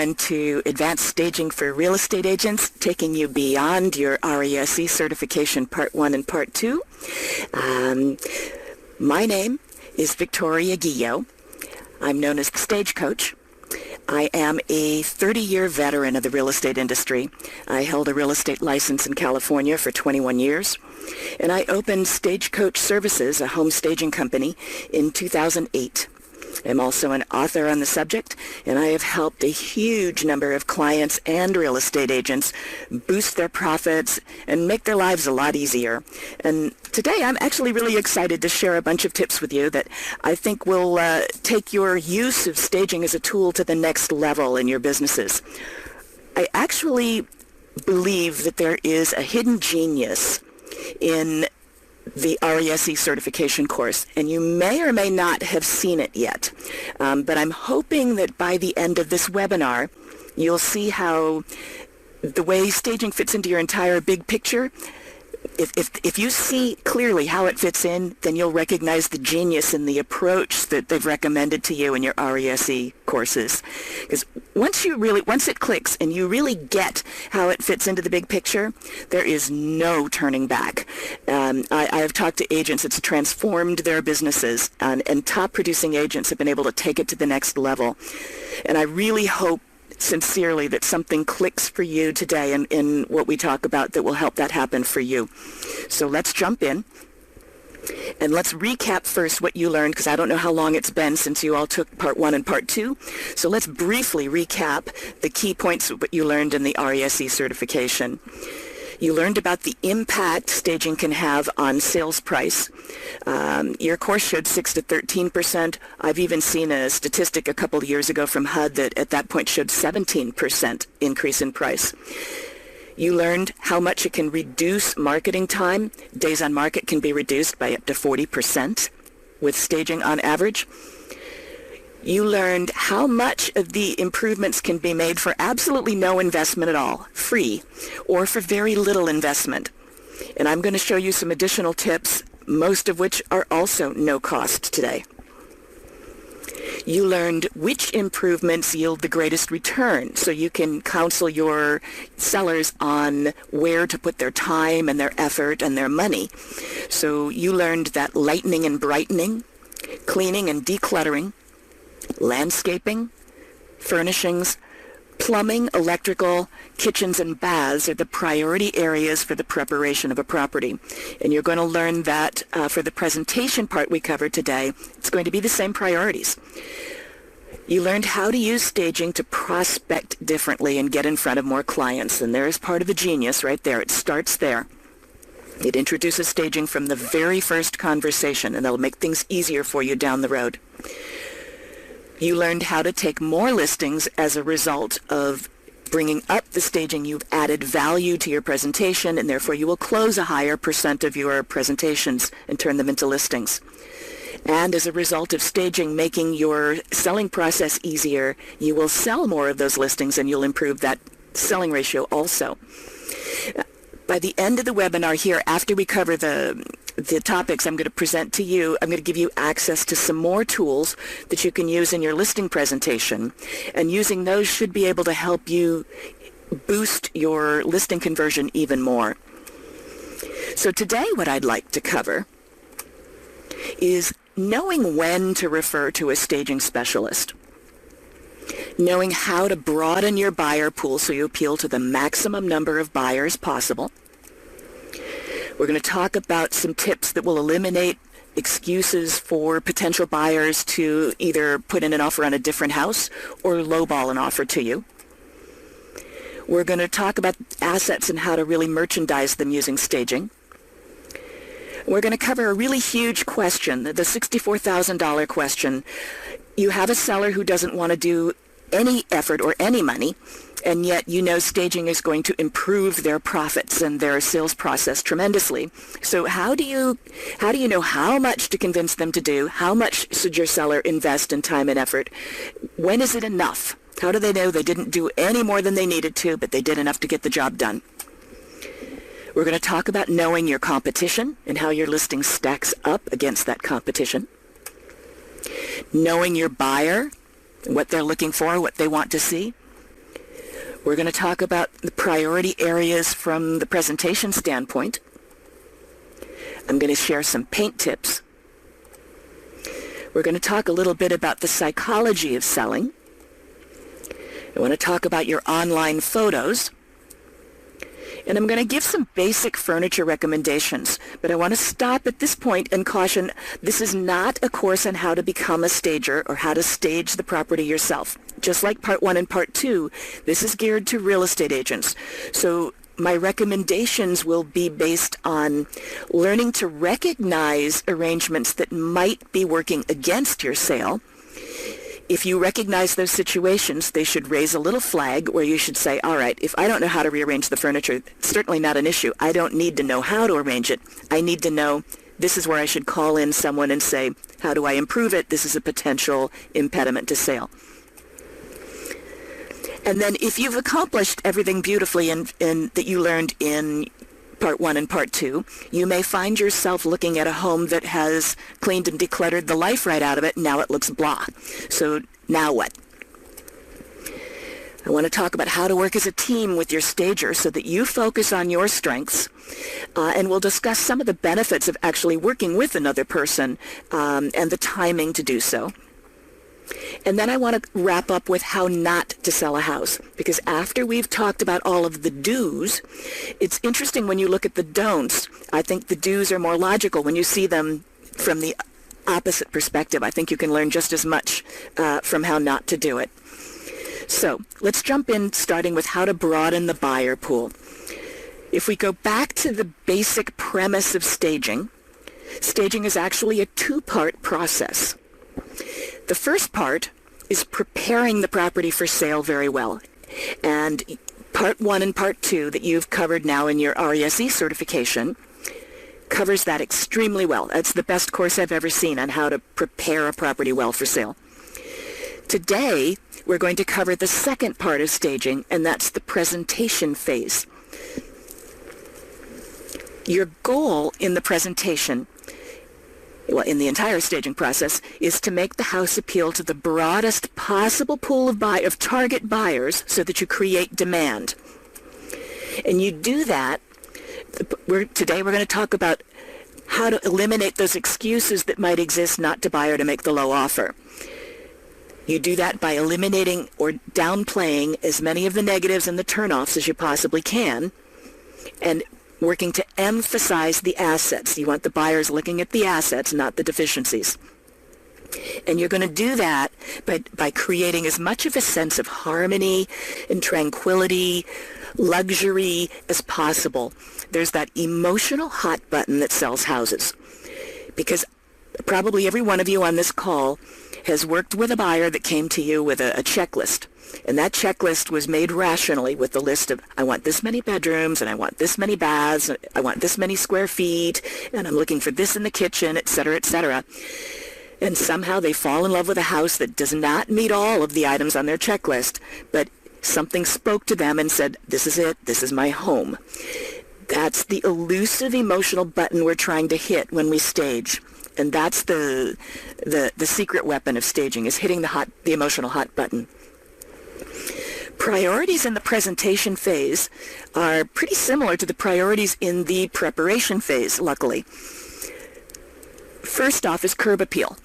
into Advanced Staging for Real Estate Agents, taking you beyond your RESE certification Part 1 and Part 2. My name is Victoria Guillot. I'm known as the Stage Coach. I am a 30-year veteran of the real estate industry. I held a real estate license in California for 21 years, and I opened Stagecoach Services, a home staging company, in 2008. I'm also an author on the subject, and I have helped a huge number of clients and real estate agents boost their profits and make their lives a lot easier. And today I'm actually really excited to share a bunch of tips with you that I think will take your use of staging as a tool to the next level in your businesses. I actually believe that there is a hidden genius in the RESE certification course, and you may or may not have seen it yet, but I'm hoping that by the end of this webinar you'll see how the way staging fits into your entire big picture. If you see clearly how it fits in, then you'll recognize the genius in the approach that they've recommended to you in your RESE courses. Because once it clicks and you really get how it fits into the big picture, there is no turning back. I have talked to agents, it's transformed their businesses, and top producing agents have been able to take it to the next level. And I really hope sincerely that something clicks for you today in what we talk about that will help that happen for you. So let's jump in and let's recap first what you learned, because I don't know how long it's been since you all took Part 1 and Part 2. So let's briefly recap the key points of what you learned in the RESE certification. You learned about the impact staging can have on sales price. Your course showed 6 to 13%. I've even seen a statistic a couple of years ago from HUD that at that point showed 17% increase in price. You learned how much it can reduce marketing time. Days on market can be reduced by up to 40% with staging on average. You learned how much of the improvements can be made for absolutely no investment at all, free, or for very little investment. And I'm going to show you some additional tips, most of which are also no cost today. You learned which improvements yield the greatest return, so you can counsel your sellers on where to put their time and their effort and their money. So you learned that lightening and brightening, cleaning and decluttering, landscaping, furnishings, plumbing, electrical, kitchens, and baths are the priority areas for the preparation of a property. And you're going to learn that for the presentation part we covered today, it's going to be the same priorities. You learned how to use staging to prospect differently and get in front of more clients. And there is part of the genius right there. It starts there. It introduces staging from the very first conversation, and that'll make things easier for you down the road. You learned how to take more listings as a result of bringing up the staging. You've added value to your presentation, and therefore you will close a higher percent of your presentations and turn them into listings. And as a result of staging making your selling process easier, you will sell more of those listings, and you'll improve that selling ratio also. By the end of the webinar here, after we cover the topics I'm going to present to you, I'm going to give you access to some more tools that you can use in your listing presentation, and using those should be able to help you boost your listing conversion even more. So today what I'd like to cover is knowing when to refer to a staging specialist, knowing how to broaden your buyer pool so you appeal to the maximum number of buyers possible. We're going to talk about some tips that will eliminate excuses for potential buyers to either put in an offer on a different house or lowball an offer to you. We're going to talk about assets and how to really merchandise them using staging. We're going to cover a really huge question, the $64,000 question. You have a seller who doesn't want to do any effort or any money, and yet you know staging is going to improve their profits and their sales process tremendously. So how do you know how much to convince them to do? How much should your seller invest in time and effort? When is it enough? How do they know they didn't do any more than they needed to, but they did enough to get the job done? We're going to talk about knowing your competition and how your listing stacks up against that competition. Knowing your buyer, what they're looking for, what they want to see. We're going to talk about the priority areas from the presentation standpoint. I'm going to share some paint tips. We're going to talk a little bit about the psychology of selling. I want to talk about your online photos. And I'm going to give some basic furniture recommendations, but I want to stop at this point and caution, this is not a course on how to become a stager or how to stage the property yourself. Just like Part 1 and Part 2, this is geared to real estate agents. So my recommendations will be based on learning to recognize arrangements that might be working against your sale. If you recognize those situations, they should raise a little flag where you should say, all right, if I don't know how to rearrange the furniture, it's certainly not an issue. I don't need to know how to arrange it. I need to know this is where I should call in someone and say, how do I improve it? This is a potential impediment to sale. And then if you've accomplished everything beautifully and that you learned in Part 1 and Part 2, you may find yourself looking at a home that has cleaned and decluttered the life right out of it, and now it looks blah. So now what? I want to talk about how to work as a team with your stager so that you focus on your strengths, and we'll discuss some of the benefits of actually working with another person and the timing to do so. And then I want to wrap up with how not to sell a house, because after we've talked about all of the do's, it's interesting when you look at the don'ts. I think the do's are more logical when you see them from the opposite perspective. I think you can learn just as much from how not to do it. So let's jump in, starting with how to broaden the buyer pool. If we go back to the basic premise of staging, staging is actually a two-part process. The first part is preparing the property for sale very well. And Part 1 and Part 2 that you've covered now in your RESE certification covers that extremely well. That's the best course I've ever seen on how to prepare a property well for sale. Today, we're going to cover the second part of staging, and that's the presentation phase. Your goal in the presentation, well, in the entire staging process, is to make the house appeal to the broadest possible pool of target buyers so that you create demand. And you do that, today we're going to talk about how to eliminate those excuses that might exist not to buy or to make the low offer. You do that by eliminating or downplaying as many of the negatives and the turnoffs as you possibly can, and working to emphasize the assets. You want the buyers looking at the assets, not the deficiencies. And you're going to do that by creating as much of a sense of harmony and tranquility, luxury as possible. There's that emotional hot button that sells houses. Because probably every one of you on this call has worked with a buyer that came to you with a checklist. And that checklist was made rationally with the list of, I want this many bedrooms, and I want this many baths, I want this many square feet, and I'm looking for this in the kitchen, etc., etc. And somehow they fall in love with a house that does not meet all of the items on their checklist, but something spoke to them and said, this is it, this is my home. That's the elusive emotional button we're trying to hit when we stage. And that's the secret weapon of staging, is hitting the emotional hot button. Priorities in the presentation phase are pretty similar to the priorities in the preparation phase, luckily. First off is curb appeal.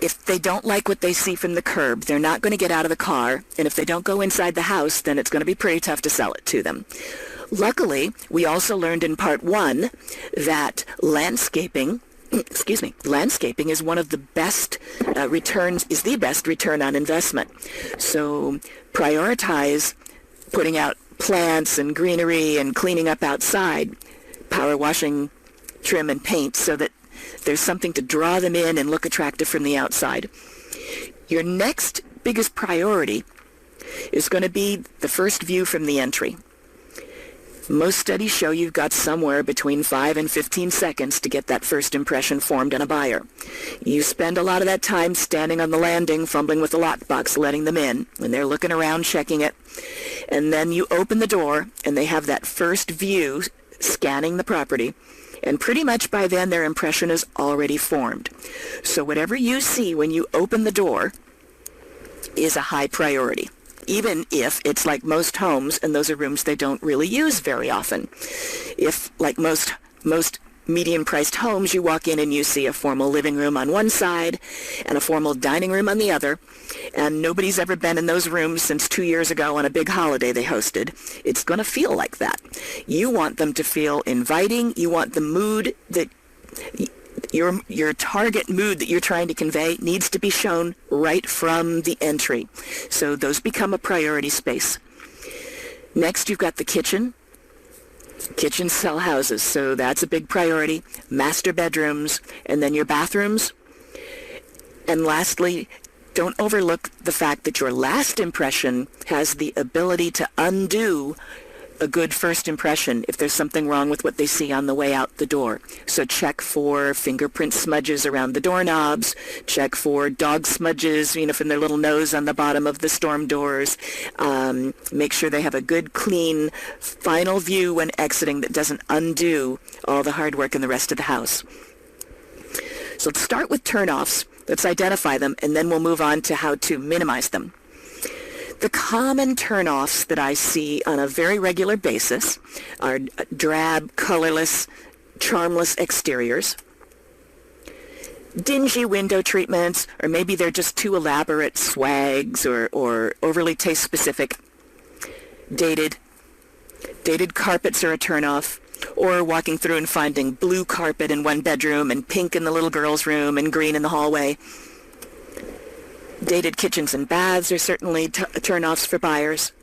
If they don't like what they see from the curb, they're not going to get out of the car, and if they don't go inside the house, then it's going to be pretty tough to sell it to them. Luckily, we also learned in Part 1 that landscaping is one of the best returns, is the best return on investment. So prioritize putting out plants and greenery and cleaning up outside, power washing, trim, and paint, so that there's something to draw them in and look attractive from the outside. Your next biggest priority is going to be the first view from the entry. Most studies show you've got somewhere between 5 and 15 seconds to get that first impression formed on a buyer. You spend a lot of that time standing on the landing, fumbling with the lockbox, letting them in, and they're looking around, checking it. And then you open the door, and they have that first view, scanning the property. And pretty much by then, their impression is already formed. So whatever you see when you open the door is a high priority. even if it's like most homes, and those are rooms they don't really use very often. If, like most medium-priced homes, you walk in and you see a formal living room on one side and a formal dining room on the other, and nobody's ever been in those rooms since 2 years ago on a big holiday they hosted, it's going to feel like that. You want them to feel inviting. You want the mood that your target mood that you're trying to convey needs to be shown right from the entry. So those become a priority space. Next, you've got the kitchen. Kitchens sell houses, so that's a big priority. Master bedrooms, and then your bathrooms. And lastly, don't overlook the fact that your last impression has the ability to undo a good first impression if there's something wrong with what they see on the way out the door. So check for fingerprint smudges around the doorknobs, check for dog smudges, from their little nose on the bottom of the storm doors. Make sure they have a good, clean, final view when exiting that doesn't undo all the hard work in the rest of the house. So let's start with turnoffs. Let's identify them, and then we'll move on to how to minimize them. The common turnoffs that I see on a very regular basis are drab, colorless, charmless exteriors, dingy window treatments, or maybe they're just too elaborate swags or overly taste-specific. Dated carpets are a turnoff, or walking through and finding blue carpet in one bedroom and pink in the little girl's room and green in the hallway. Dated kitchens and baths are certainly turnoffs for buyers.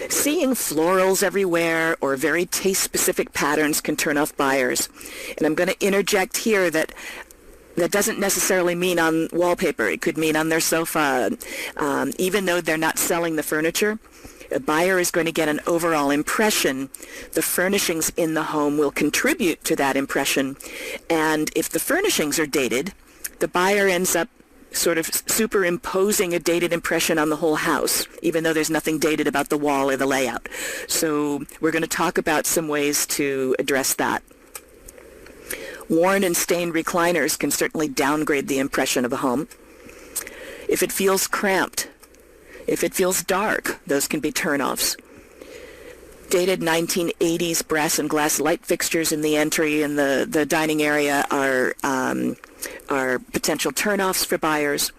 Seeing florals everywhere or very taste-specific patterns can turn off buyers. And I'm going to interject here that doesn't necessarily mean on wallpaper. It could mean on their sofa. Even though they're not selling the furniture, a buyer is going to get an overall impression. The furnishings in the home will contribute to that impression. And if the furnishings are dated, the buyer ends up sort of superimposing a dated impression on the whole house, even though there's nothing dated about the wall or the layout. So we're going to talk about some ways to address that. Worn and stained recliners can certainly downgrade the impression of a home. If it feels cramped, if it feels dark, those can be turnoffs. Dated 1980s brass and glass light fixtures in the entry and the dining area are potential turnoffs for buyers.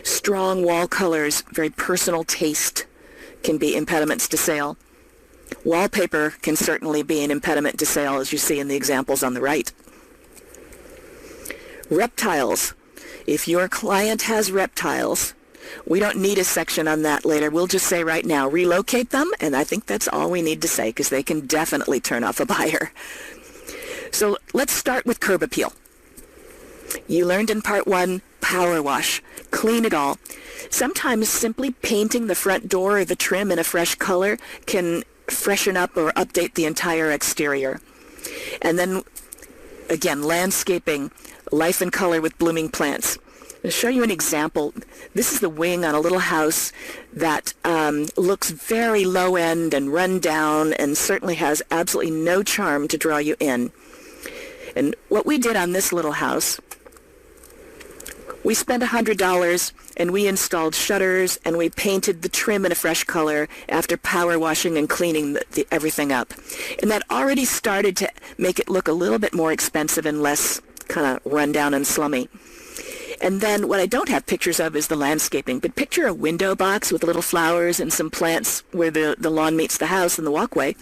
Strong wall colors, very personal taste, can be impediments to sale. Wallpaper can certainly be an impediment to sale, as you see in the examples on the right. Reptiles. If your client has reptiles, we don't need a section on that later. We'll just say right now, relocate them, and I think that's all we need to say, because they can definitely turn off a buyer. So let's start with curb appeal. You learned in part 1, power wash. Clean it all. Sometimes simply painting the front door or the trim in a fresh color can freshen up or update the entire exterior. And then, again, landscaping, life and color with blooming plants. I'll show you an example. This is the wing on a little house that looks very low-end and run down and certainly has absolutely no charm to draw you in. And what we did on this little house, we spent $100 and we installed shutters and we painted the trim in a fresh color after power washing and cleaning everything up. And that already started to make it look a little bit more expensive and less kind of run down and slummy. And then what I don't have pictures of is the landscaping, but picture a window box with little flowers and some plants where the lawn meets the house and the walkway.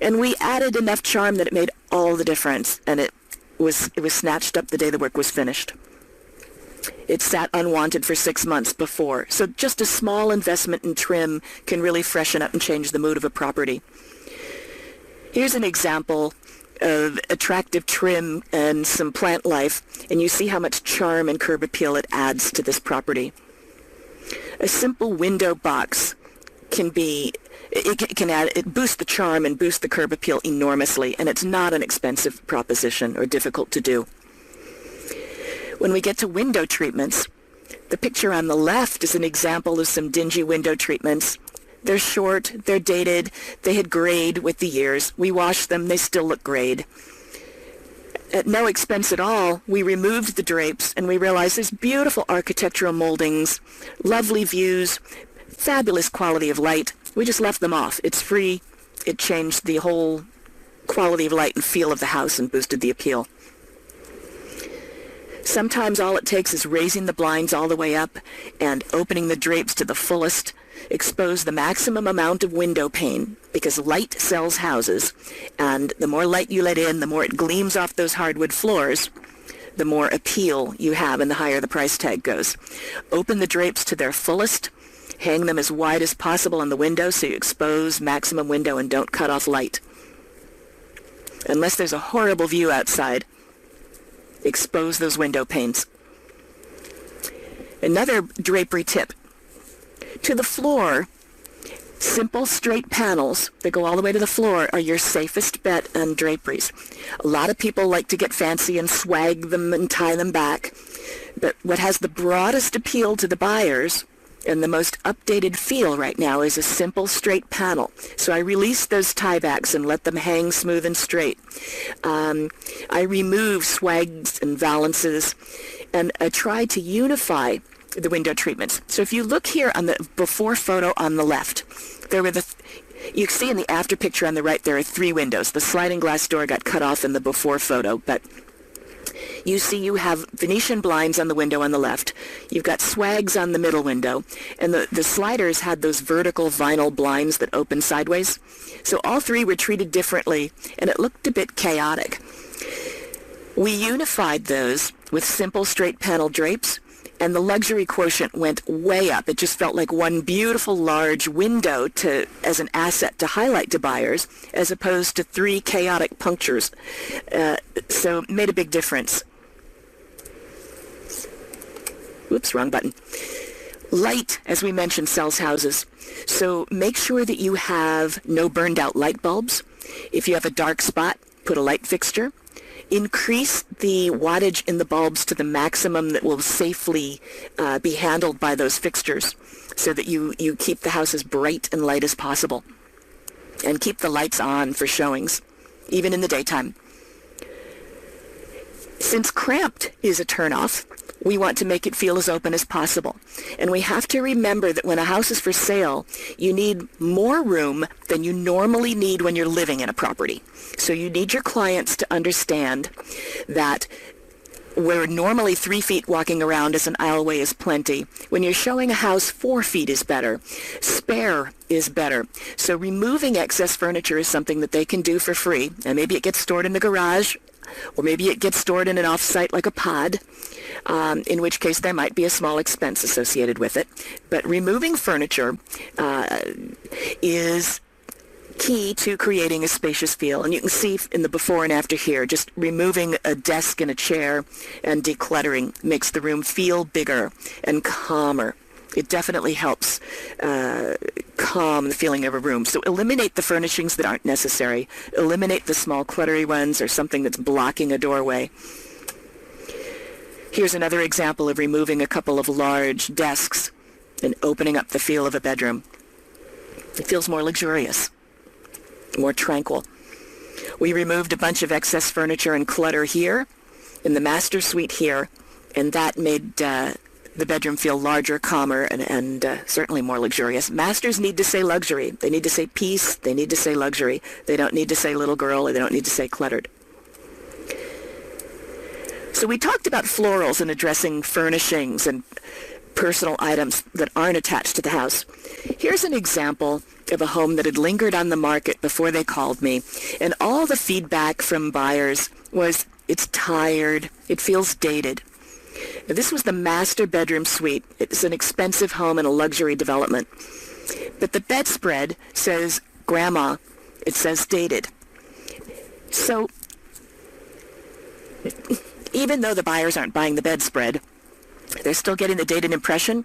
And we added enough charm that it made all the difference, and it was snatched up the day the work was finished. It sat unwanted for 6 months before. So just a small investment in trim can really freshen up and change the mood of a property. Here's an example of attractive trim and some plant life, and you see how much charm and curb appeal it adds to this property. A simple window box can boost the charm and boost the curb appeal enormously, and it's not an expensive proposition or difficult to do. When we get to window treatments, the picture on the left is an example of some dingy window treatments. They're short, they're dated, they had grayed with the years. We washed them, they still look grayed. At no expense at all, we removed the drapes and we realized there's beautiful architectural moldings, lovely views, Fabulous quality of light. We just left them off. It's free. It changed the whole quality of light and feel of the house and boosted the appeal. Sometimes all it takes is raising the blinds all the way up and opening the drapes to the fullest, expose the maximum amount of window pane, because light sells houses, and the more light you let in, the more it gleams off those hardwood floors, the more appeal you have and the higher the price tag goes. Open the drapes to their fullest, hang them as wide as possible on the window so you expose maximum window and don't cut off light. Unless there's a horrible view outside, expose those window panes. Another drapery tip. To the floor, simple straight panels that go all the way to the floor are your safest bet on draperies. A lot of people like to get fancy and swag them and tie them back, but what has the broadest appeal to the buyers and the most updated feel right now is a simple straight panel. So I release those tiebacks and let them hang smooth and straight. I remove swags and valances, and I try to unify the window treatments. So if you look here on the before photo on the left, there were you see in the after picture on the right, there are 3 windows. The sliding glass door got cut off in the before photo, but you see you have Venetian blinds on the window on the left. You've got swags on the middle window. And the sliders had those vertical vinyl blinds that open sideways. So all 3 were treated differently, and it looked a bit chaotic. We unified those with simple straight panel drapes, and the luxury quotient went way up. It just felt like one beautiful large window as an asset to highlight to buyers, as opposed to 3 chaotic punctures. So it made a big difference. Oops, wrong button. Light, as we mentioned, sells houses. So make sure that you have no burned out light bulbs. If you have a dark spot, put a light fixture. Increase the wattage in the bulbs to the maximum that will safely be handled by those fixtures, so that you keep the house as bright and light as possible. And keep the lights on for showings, even in the daytime. Since cramped is a turnoff, we want to make it feel as open as possible. And we have to remember that when a house is for sale, you need more room than you normally need when you're living in a property. So you need your clients to understand that where normally 3 feet walking around as an aisleway is plenty, when you're showing a house, 4 feet is better. Spare is better. So removing excess furniture is something that they can do for free. And maybe it gets stored in the garage, or maybe it gets stored in an off-site like a pod, in which case there might be a small expense associated with it. But removing furniture is key to creating a spacious feel. And you can see in the before and after here, just removing a desk and a chair and decluttering makes the room feel bigger and calmer. It definitely helps calm the feeling of a room. So eliminate the furnishings that aren't necessary. Eliminate the small cluttery ones or something that's blocking a doorway. Here's another example of removing a couple of large desks and opening up the feel of a bedroom. It feels more luxurious, more tranquil. We removed a bunch of excess furniture and clutter here in the master suite here, and that made the bedroom feel larger, calmer, and certainly more luxurious. Masters need to say luxury. They need to say peace. They need to say luxury. They don't need to say little girl, or they don't need to say cluttered. So we talked about florals and addressing furnishings and personal items that aren't attached to the house. Here's an example of a home that had lingered on the market before they called me, and all the feedback from buyers was, it's tired, it feels dated. Now, this was the master bedroom suite. It's an expensive home and a luxury development. But the bedspread says grandma. It says dated. So even though the buyers aren't buying the bedspread, they're still getting the dated impression.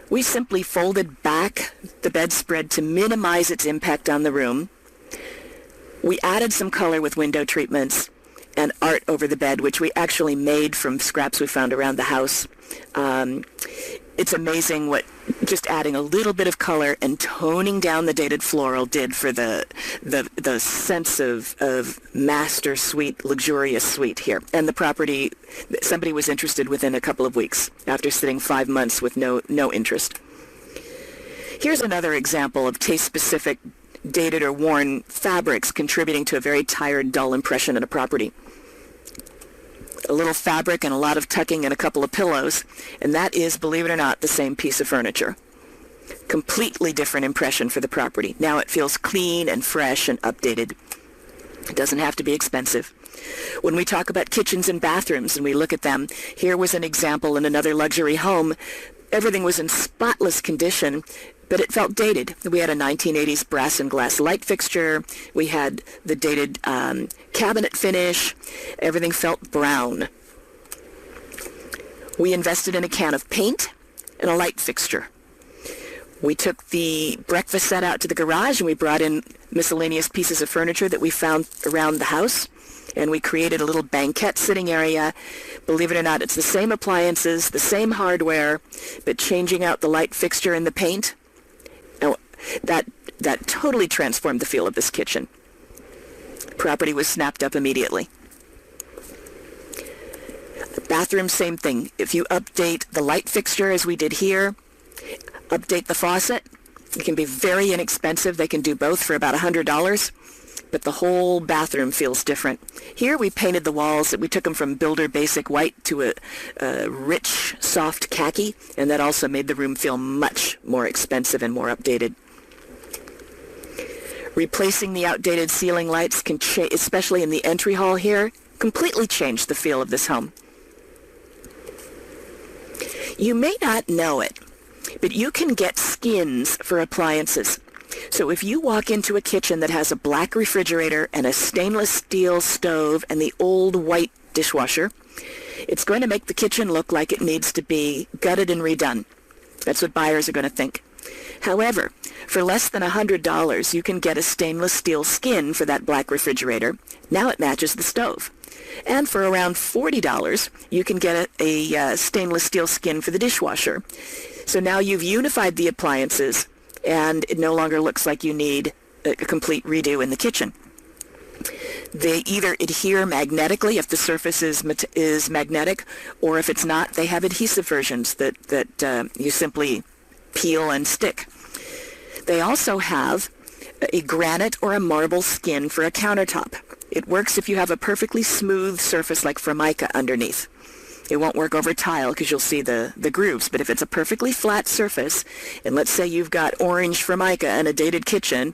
We simply folded back the bedspread to minimize its impact on the room. We added some color with window treatments and art over the bed, which we actually made from scraps we found around the house. It's amazing what just adding a little bit of color and toning down the dated floral did for the sense of master suite, luxurious suite here. And the property, somebody was interested within a couple of weeks after sitting 5 months with no interest. Here's another example of taste-specific, dated or worn fabrics contributing to a very tired, dull impression in a property. A little fabric and a lot of tucking and a couple of pillows, and that is, believe it or not, the same piece of furniture. Completely different impression for the property. Now it feels clean and fresh and updated. It doesn't have to be expensive. When we talk about kitchens and bathrooms and we look at them, here was an example in another luxury home. Everything was in spotless condition, but it felt dated. We had a 1980s brass and glass light fixture. We had the dated cabinet finish. Everything felt brown. We invested in a can of paint and a light fixture. We took the breakfast set out to the garage and we brought in miscellaneous pieces of furniture that we found around the house, and we created a little banquette sitting area. Believe it or not, it's the same appliances, the same hardware, but changing out the light fixture and the paint. Now, that totally transformed the feel of this kitchen. Property was snapped up immediately. Bathroom, same thing. If you update the light fixture as we did here, update the faucet, it can be very inexpensive. They can do both for about $100, but the whole bathroom feels different. Here we painted the walls. We took them from Builder Basic White to a rich, soft khaki, and that also made the room feel much more expensive and more updated. Replacing the outdated ceiling lights can, especially in the entry hall here, completely change the feel of this home. You may not know it, but you can get skins for appliances. So if you walk into a kitchen that has a black refrigerator and a stainless steel stove and the old white dishwasher, it's going to make the kitchen look like it needs to be gutted and redone. That's what buyers are going to think. However, for less than $100, you can get a stainless steel skin for that black refrigerator. Now it matches the stove. And for around $40, you can get a stainless steel skin for the dishwasher. So now you've unified the appliances, and it no longer looks like you need a complete redo in the kitchen. They either adhere magnetically if the surface is magnetic, or if it's not, they have adhesive versions that you simply peel and stick. They also have a granite or a marble skin for a countertop. It works if you have a perfectly smooth surface like Formica underneath. It won't work over tile because you'll see the grooves, but if it's a perfectly flat surface, and let's say you've got orange Formica and a dated kitchen,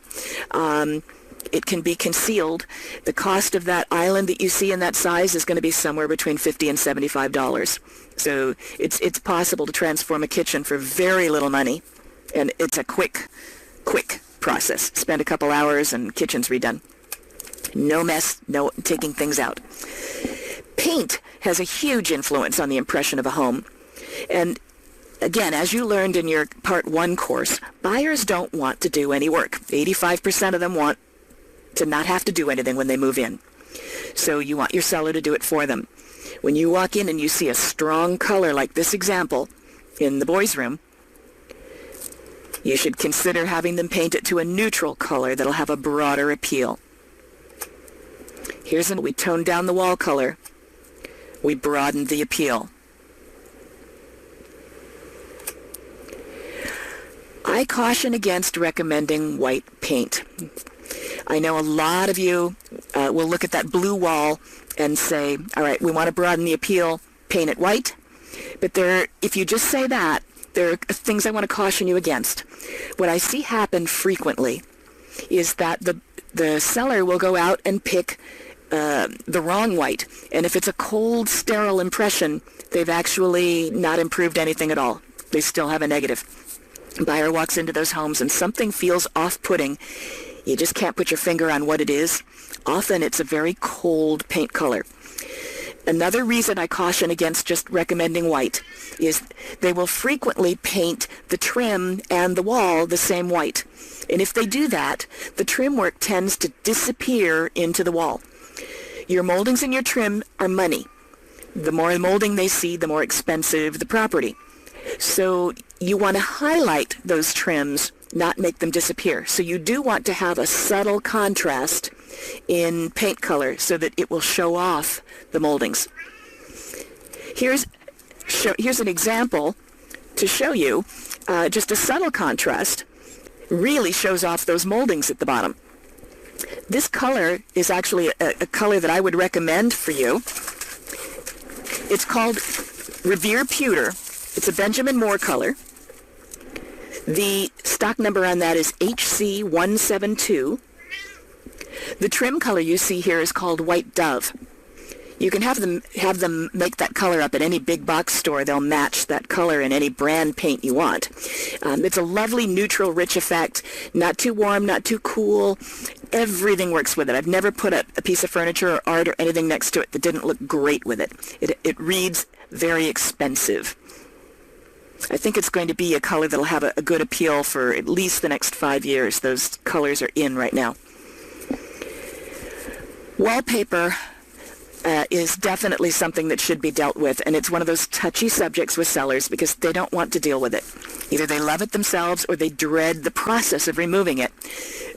it can be concealed. The cost of that island that you see in that size is going to be somewhere between $50 and $75. So it's possible to transform a kitchen for very little money, and it's a quick process. Spend a couple hours and kitchen's redone. No mess, no taking things out. Paint has a huge influence on the impression of a home. And again, as you learned in your Part 1 course, buyers don't want to do any work. 85% of them want to not have to do anything when they move in. So you want your seller to do it for them. When you walk in and you see a strong color like this example in the boys' room, you should consider having them paint it to a neutral color that'll have a broader appeal. We toned down the wall color. We broadened the appeal. I caution against recommending white paint. I know a lot of you will look at that blue wall and say, all right, we want to broaden the appeal, paint it white. But if you just say that, there are things I want to caution you against. What I see happen frequently is that the seller will go out and pick the wrong white. And if it's a cold, sterile impression, they've actually not improved anything at all. They still have a negative. Buyer walks into those homes and something feels off-putting. You just can't put your finger on what it is. Often it's a very cold paint color. Another reason I caution against just recommending white is they will frequently paint the trim and the wall the same white. And if they do that, the trim work tends to disappear into the wall. Your moldings and your trim are money. The more molding they see, the more expensive the property. So you want to highlight those trims, not make them disappear. So you do want to have a subtle contrast in paint color so that it will show off the moldings. Here's an example to show you just a subtle contrast. really shows off those moldings at the bottom. This color is actually a color that I would recommend for you. It's called Revere Pewter. It's a Benjamin Moore color. The stock number on that is HC172. The trim color you see here is called White Dove. You can have them make that color up at any big box store. They'll match that color in any brand paint you want. It's a lovely neutral, rich effect. Not too warm, not too cool. Everything works with it. I've never put a piece of furniture or art or anything next to it that didn't look great with it. It reads very expensive. I think it's going to be a color that'll have a good appeal for at least the next 5 years. Those colors are in right now. Wallpaper is definitely something that should be dealt with, and it's one of those touchy subjects with sellers because they don't want to deal with it. Either they love it themselves or they dread the process of removing it.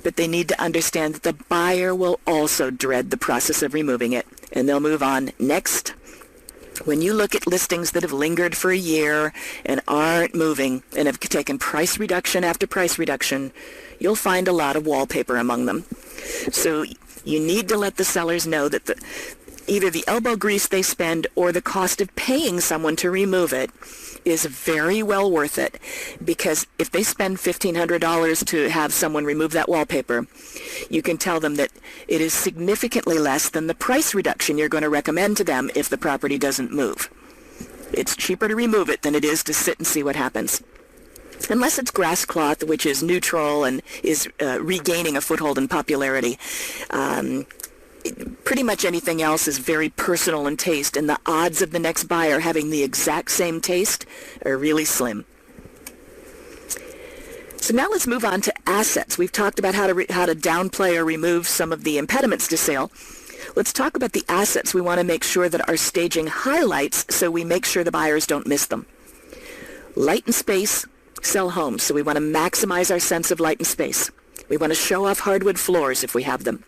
But they need to understand that the buyer will also dread the process of removing it, and they'll move on next. When you look at listings that have lingered for a year and aren't moving and have taken price reduction after price reduction, you'll find a lot of wallpaper among them. So you need to let the sellers know that either the elbow grease they spend or the cost of paying someone to remove it is very well worth it, because if they spend $1,500 to have someone remove that wallpaper, you can tell them that it is significantly less than the price reduction you're going to recommend to them if the property doesn't move. It's cheaper to remove it than it is to sit and see what happens. Unless it's grass cloth, which is neutral and is regaining a foothold in popularity. Pretty much anything else is very personal in taste, and the odds of the next buyer having the exact same taste are really slim. So now let's move on to assets. We've talked about how to downplay or remove some of the impediments to sale. Let's talk about the assets we want to make sure that our staging highlights so we make sure the buyers don't miss them. Light and space sell homes, so we want to maximize our sense of light and space. We want to show off hardwood floors if we have them.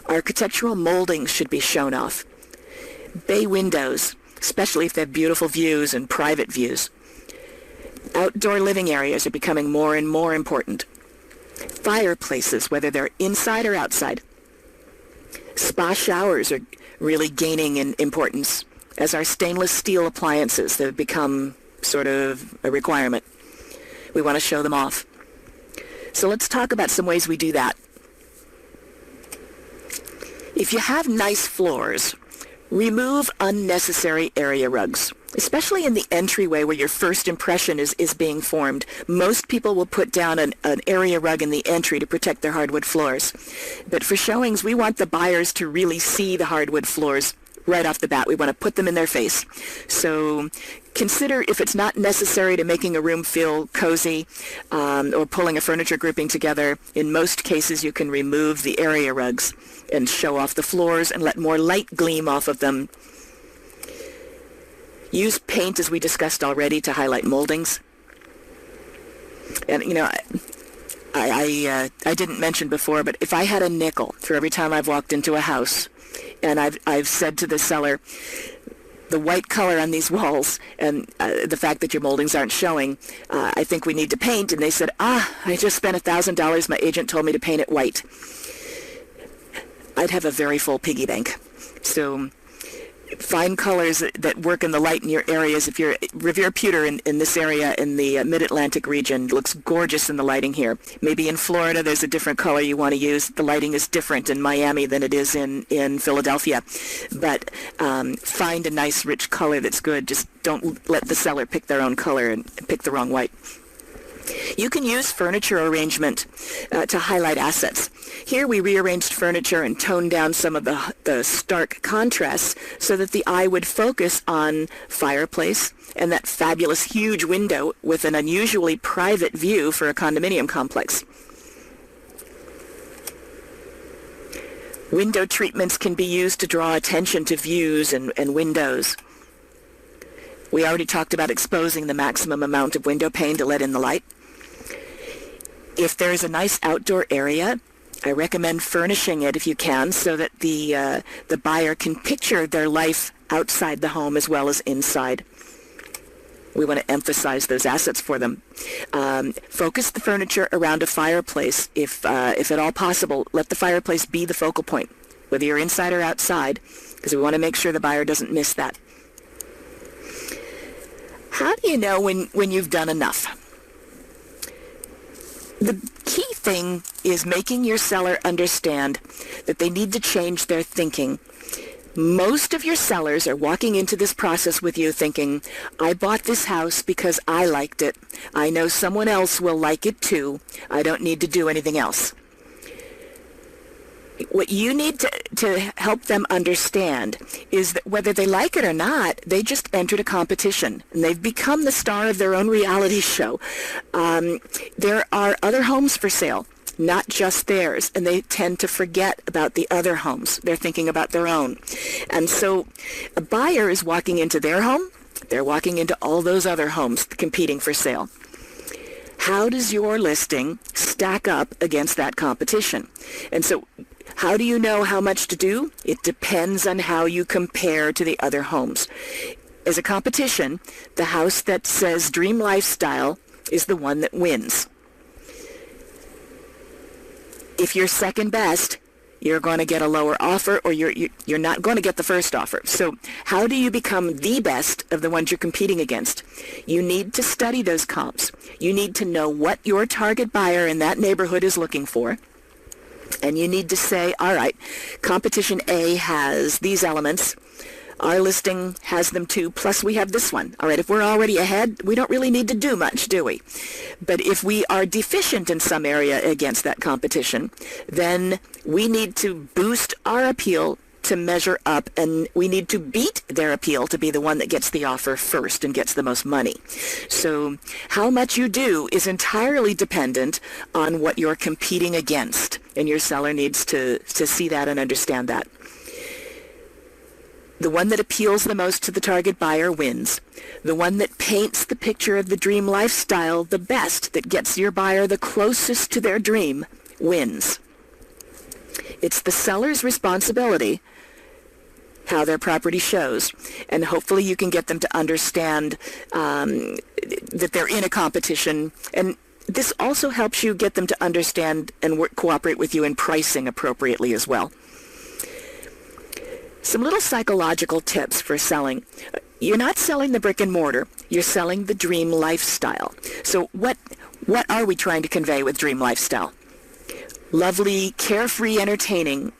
Architectural moldings should be shown off. Bay windows, especially if they have beautiful views and private views. Outdoor living areas are becoming more and more important. Fireplaces, whether they're inside or outside. Spa showers are really gaining in importance, as are stainless steel appliances that have become sort of a requirement. We want to show them off. So let's talk about some ways we do that. If you have nice floors, remove unnecessary area rugs, especially in the entryway where your first impression is being formed. Most people will put down an area rug in the entry to protect their hardwood floors. But for showings, we want the buyers to really see the hardwood floors right off the bat. We want to put them in their face. So consider if it's not necessary to making a room feel cozy or pulling a furniture grouping together. In most cases, you can remove the area rugs and show off the floors and let more light gleam off of them. Use paint, as we discussed already, to highlight moldings. And, you know, I didn't mention before, but if I had a nickel for every time I've walked into a house, and I've said to the seller, the white color on these walls and the fact that your moldings aren't showing, I think we need to paint. And they said, I just spent $1,000. My agent told me to paint it white. I'd have a very full piggy bank. So find colors that work in the light in your areas. If you're Revere Pewter in this area in the Mid-Atlantic region, looks gorgeous in the lighting here. Maybe in Florida there's a different color you want to use. The lighting is different in Miami than it is in Philadelphia. But find a nice rich color that's good. Just don't let the seller pick their own color and pick the wrong white. You can use furniture arrangement to highlight assets. Here we rearranged furniture and toned down some of the stark contrasts so that the eye would focus on fireplace and that fabulous huge window with an unusually private view for a condominium complex. Window treatments can be used to draw attention to views and windows. We already talked about exposing the maximum amount of window pane to let in the light. If there's a nice outdoor area, I recommend furnishing it if you can so that the buyer can picture their life outside the home as well as inside. We want to emphasize those assets for them. Focus the furniture around a fireplace. If at all possible, let the fireplace be the focal point, whether you're inside or outside, because we want to make sure the buyer doesn't miss that. How do you know when you've done enough? The key thing is making your seller understand that they need to change their thinking. Most of your sellers are walking into this process with you thinking, I bought this house because I liked it. I know someone else will like it too. I don't need to do anything else. What you need to help them understand is that whether they like it or not, they just entered a competition, and they've become the star of their own reality show. There are other homes for sale, not just theirs, and they tend to forget about the other homes. They're thinking about their own. And so a buyer is walking into their home. They're walking into all those other homes competing for sale. How does your listing stack up against that competition? And so how do you know how much to do? It depends on how you compare to the other homes. As a competition, the house that says Dream Lifestyle is the one that wins. If you're second best, you're going to get a lower offer, or you're not going to get the first offer. So how do you become the best of the ones you're competing against? You need to study those comps. You need to know what your target buyer in that neighborhood is looking for. And you need to say, all right, competition A has these elements. Our listing has them too, plus we have this one. All right, if we're already ahead, we don't really need to do much, do we? But if we are deficient in some area against that competition, then we need to boost our appeal to measure up, and we need to beat their appeal to be the one that gets the offer first and gets the most money. So how much you do is entirely dependent on what you're competing against, and your seller needs to see that and understand that. The one that appeals the most to the target buyer wins. The one that paints the picture of the dream lifestyle the best, that gets your buyer the closest to their dream, wins. It's the seller's responsibility how their property shows, and hopefully you can get them to understand that they're in a competition, and this also helps you get them to understand and cooperate with you in pricing appropriately as well. Some little psychological tips for selling. You're not selling the brick and mortar, you're selling the dream lifestyle. So what are we trying to convey with dream lifestyle? Lovely, carefree, entertaining,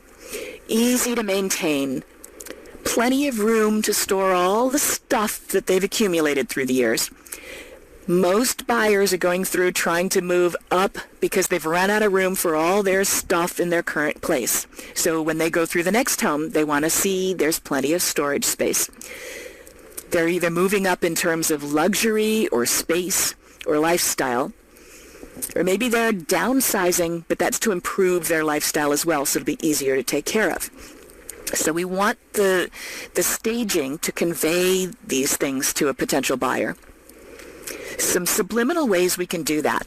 easy to maintain, plenty of room to store all the stuff that they've accumulated through the years. Most buyers are going through trying to move up because they've run out of room for all their stuff in their current place. So when they go through the next home, they want to see there's plenty of storage space. They're either moving up in terms of luxury or space or lifestyle, or maybe they're downsizing, but that's to improve their lifestyle as well, so it'll be easier to take care of. So we want the staging to convey these things to a potential buyer. Some subliminal ways we can do that.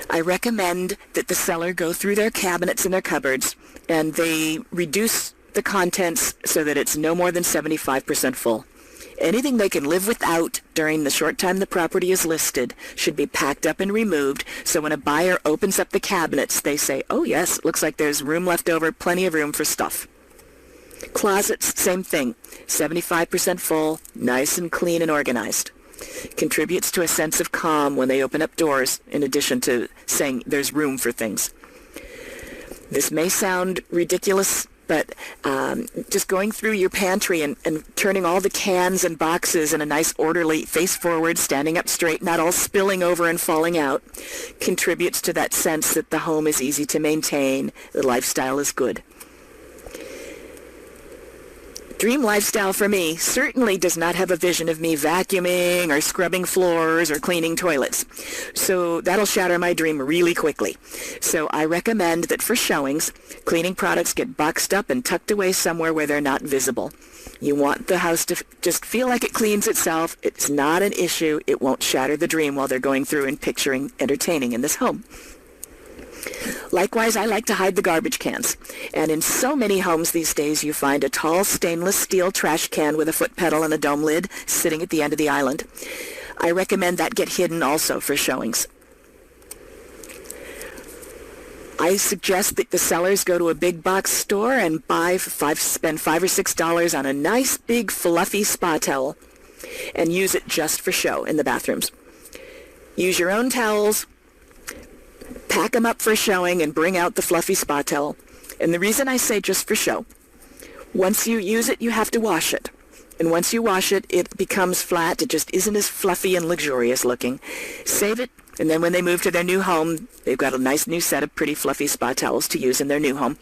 I recommend that the seller go through their cabinets and their cupboards, and they reduce the contents so that it's no more than 75% full. Anything they can live without during the short time the property is listed should be packed up and removed, so when a buyer opens up the cabinets, they say, oh yes, it looks like there's room left over, plenty of room for stuff. Closets, same thing, 75% full, nice and clean and organized. Contributes to a sense of calm when they open up doors, in addition to saying there's room for things. This may sound ridiculous, but just going through your pantry and turning all the cans and boxes in a nice orderly face forward, standing up straight, not all spilling over and falling out, contributes to that sense that the home is easy to maintain, the lifestyle is good. Dream lifestyle for me certainly does not have a vision of me vacuuming or scrubbing floors or cleaning toilets. So that'll shatter my dream really quickly. So I recommend that for showings, cleaning products get boxed up and tucked away somewhere where they're not visible. You want the house to just feel like it cleans itself. It's not an issue. It won't shatter the dream while they're going through and picturing entertaining in this home. Likewise, I like to hide the garbage cans. And in so many homes these days, you find a tall stainless steel trash can with a foot pedal and a dome lid sitting at the end of the island. I recommend that get hidden also for showings. I suggest that the sellers go to a big box store and spend $5 or $6 on a nice big fluffy spa towel and use it just for show in the bathrooms. Use your own towels, pack them up for showing, and bring out the fluffy spa towel. And the reason I say just for show, once you use it, you have to wash it. And once you wash it, it becomes flat. It just isn't as fluffy and luxurious looking. Save it, and then when they move to their new home, they've got a nice new set of pretty fluffy spa towels to use in their new home.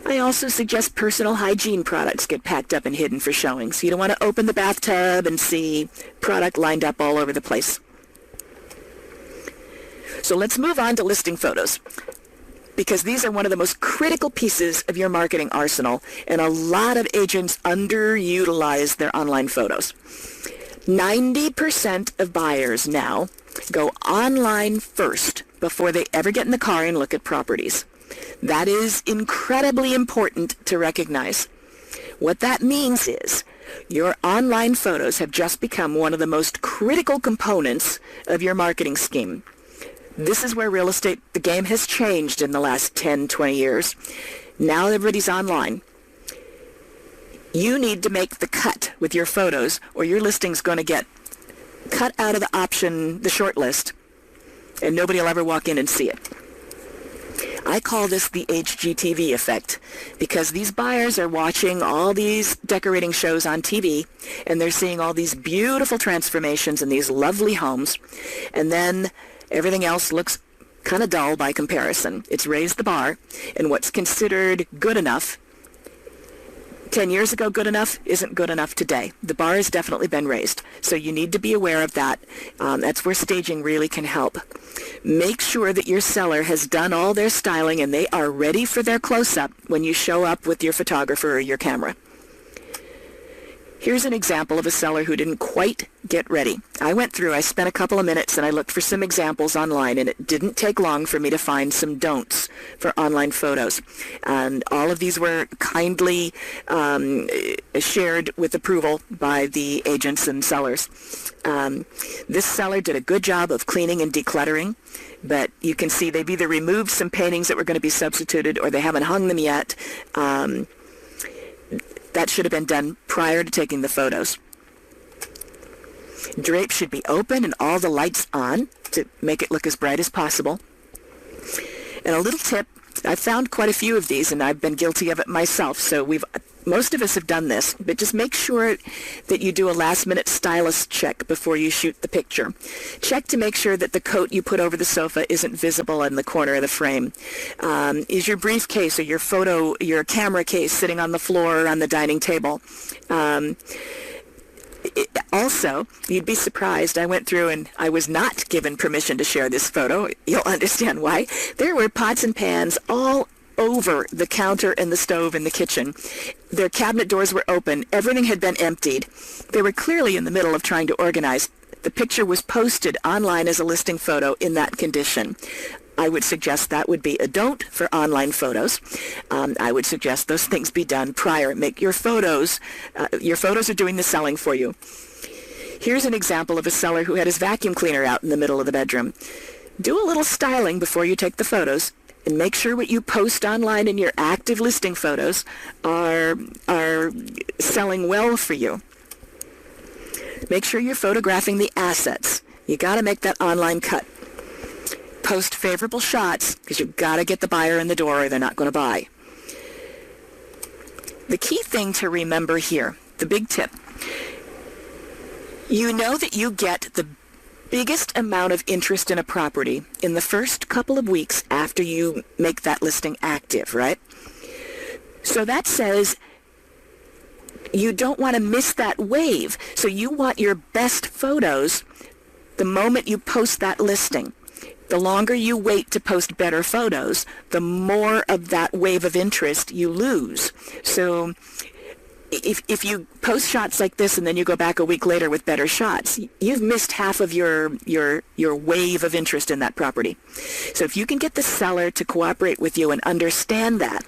I also suggest personal hygiene products get packed up and hidden for showings. You don't want to open the bathtub and see product lined up all over the place. So let's move on to listing photos, because these are one of the most critical pieces of your marketing arsenal, and a lot of agents underutilize their online photos. 90% of buyers now go online first before they ever get in the car and look at properties. That is incredibly important to recognize. What that means is your online photos have just become one of the most critical components of your marketing scheme. This is where real estate, the game has changed in the last 10, 20 years. Now everybody's online. You need to make the cut with your photos, or your listing's going to get cut out of the short list, and nobody will ever walk in and see it. I call this the HGTV effect, because these buyers are watching all these decorating shows on TV, and they're seeing all these beautiful transformations in these lovely homes, and then everything else looks kind of dull by comparison. It's raised the bar, and what's considered good enough 10 years ago good enough isn't good enough today. The bar has definitely been raised, so you need to be aware of that. That's where staging really can help. Make sure that your seller has done all their styling and they are ready for their close-up when you show up with your photographer or your camera. Here's an example of a seller who didn't quite get ready. I spent a couple of minutes and I looked for some examples online, and it didn't take long for me to find some don'ts for online photos. And all of these were kindly shared with approval by the agents and sellers. This seller did a good job of cleaning and decluttering, but you can see they've either removed some paintings that were going to be substituted or they haven't hung them yet. That should have been done prior to taking the photos. Drapes should be open and all the lights on to make it look as bright as possible. And a little tip, I've found quite a few of these, and I've been guilty of it myself, so most of us have done this, but just make sure that you do a last-minute stylist check before you shoot the picture. Check to make sure that the coat you put over the sofa isn't visible in the corner of the frame. Is your briefcase or your camera case sitting on the floor or on the dining table? Also, you'd be surprised, I went through and I was not given permission to share this photo. You'll understand why. There were pots and pans all over the counter and the stove in the kitchen. Their cabinet doors were open. Everything had been emptied. They were clearly in the middle of trying to organize. The picture was posted online as a listing photo in that condition. I would suggest that would be a don't for online photos. I would suggest those things be done prior. Make your photos are doing the selling for you. Here's an example of a seller who had his vacuum cleaner out in the middle of the bedroom. Do a little styling before you take the photos, and make sure what you post online in your active listing photos are selling well for you. Make sure you're photographing the assets. You got to make that online cut. Post favorable shots, because you've got to get the buyer in the door or they're not going to buy. The key thing to remember here, the big tip, you know that you get the biggest amount of interest in a property in the first couple of weeks after you make that listing active, right? So that says you don't want to miss that wave. So you want your best photos the moment you post that listing. The longer you wait to post better photos, the more of that wave of interest you lose. So if you post shots like this and then you go back a week later with better shots, you've missed half of your wave of interest in that property. So if you can get the seller to cooperate with you and understand that,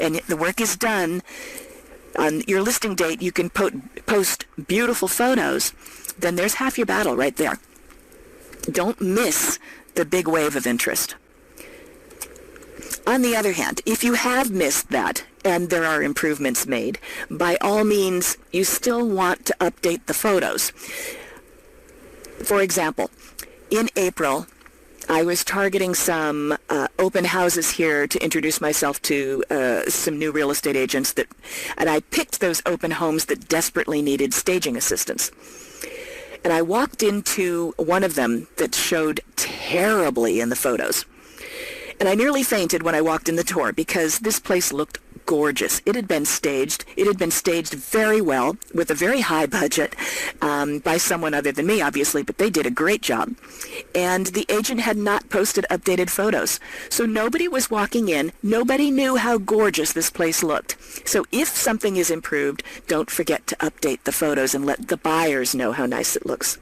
and the work is done, on your listing date you can post beautiful photos, then there's half your battle right there. Don't miss the big wave of interest. On the other hand, if you have missed that and there are improvements made, by all means, you still want to update the photos. For example, in April, I was targeting some open houses here to introduce myself to some new real estate agents, and I picked those open homes that desperately needed staging assistance. And I walked into one of them that showed terribly in the photos. And I nearly fainted when I walked in the door because this place looked gorgeous. It had been staged. It had been staged very well with a very high budget by someone other than me, obviously, but they did a great job. And the agent had not posted updated photos. So nobody was walking in. Nobody knew how gorgeous this place looked. So if something is improved, don't forget to update the photos and let the buyers know how nice it looks.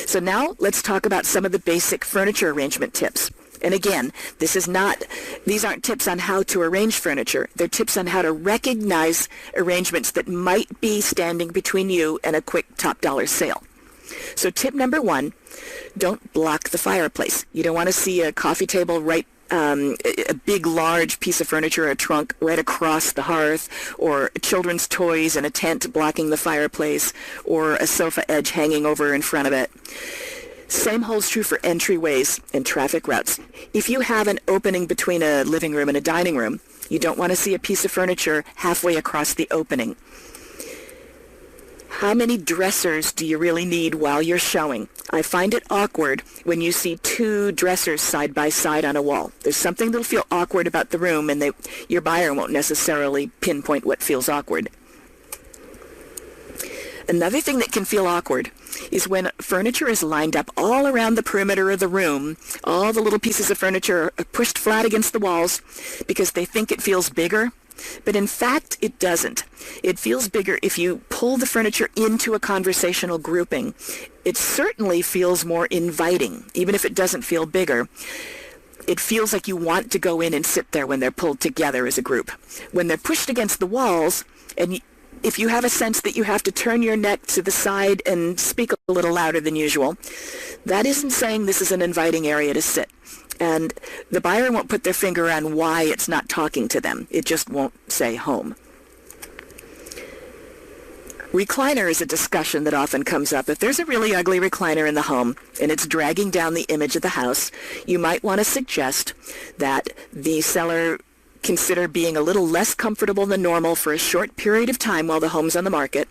So now let's talk about some of the basic furniture arrangement tips. And again, these aren't tips on how to arrange furniture. They're tips on how to recognize arrangements that might be standing between you and a quick top dollar sale. So tip number 1, don't block the fireplace. You don't want to see a coffee table a big large piece of furniture, a trunk right across the hearth, or children's toys and a tent blocking the fireplace, or a sofa edge hanging over in front of it. Same holds true for entryways and traffic routes. If you have an opening between a living room and a dining room, you don't want to see a piece of furniture halfway across the opening. How many dressers do you really need while you're showing? I find it awkward when you see 2 dressers side by side on a wall. There's something that'll feel awkward about the room, and your buyer won't necessarily pinpoint what feels awkward. Another thing that can feel awkward is when furniture is lined up all around the perimeter of the room. All the little pieces of furniture are pushed flat against the walls because they think it feels bigger. But in fact, it doesn't. It feels bigger if you pull the furniture into a conversational grouping. It certainly feels more inviting, even if it doesn't feel bigger. It feels like you want to go in and sit there when they're pulled together as a group. When they're pushed against the walls, and if you have a sense that you have to turn your neck to the side and speak a little louder than usual, that isn't saying this is an inviting area to sit. And the buyer won't put their finger on why it's not talking to them. It just won't say home. Recliner is a discussion that often comes up. If there's a really ugly recliner in the home and it's dragging down the image of the house, you might want to suggest that the seller consider being a little less comfortable than normal for a short period of time while the home's on the market,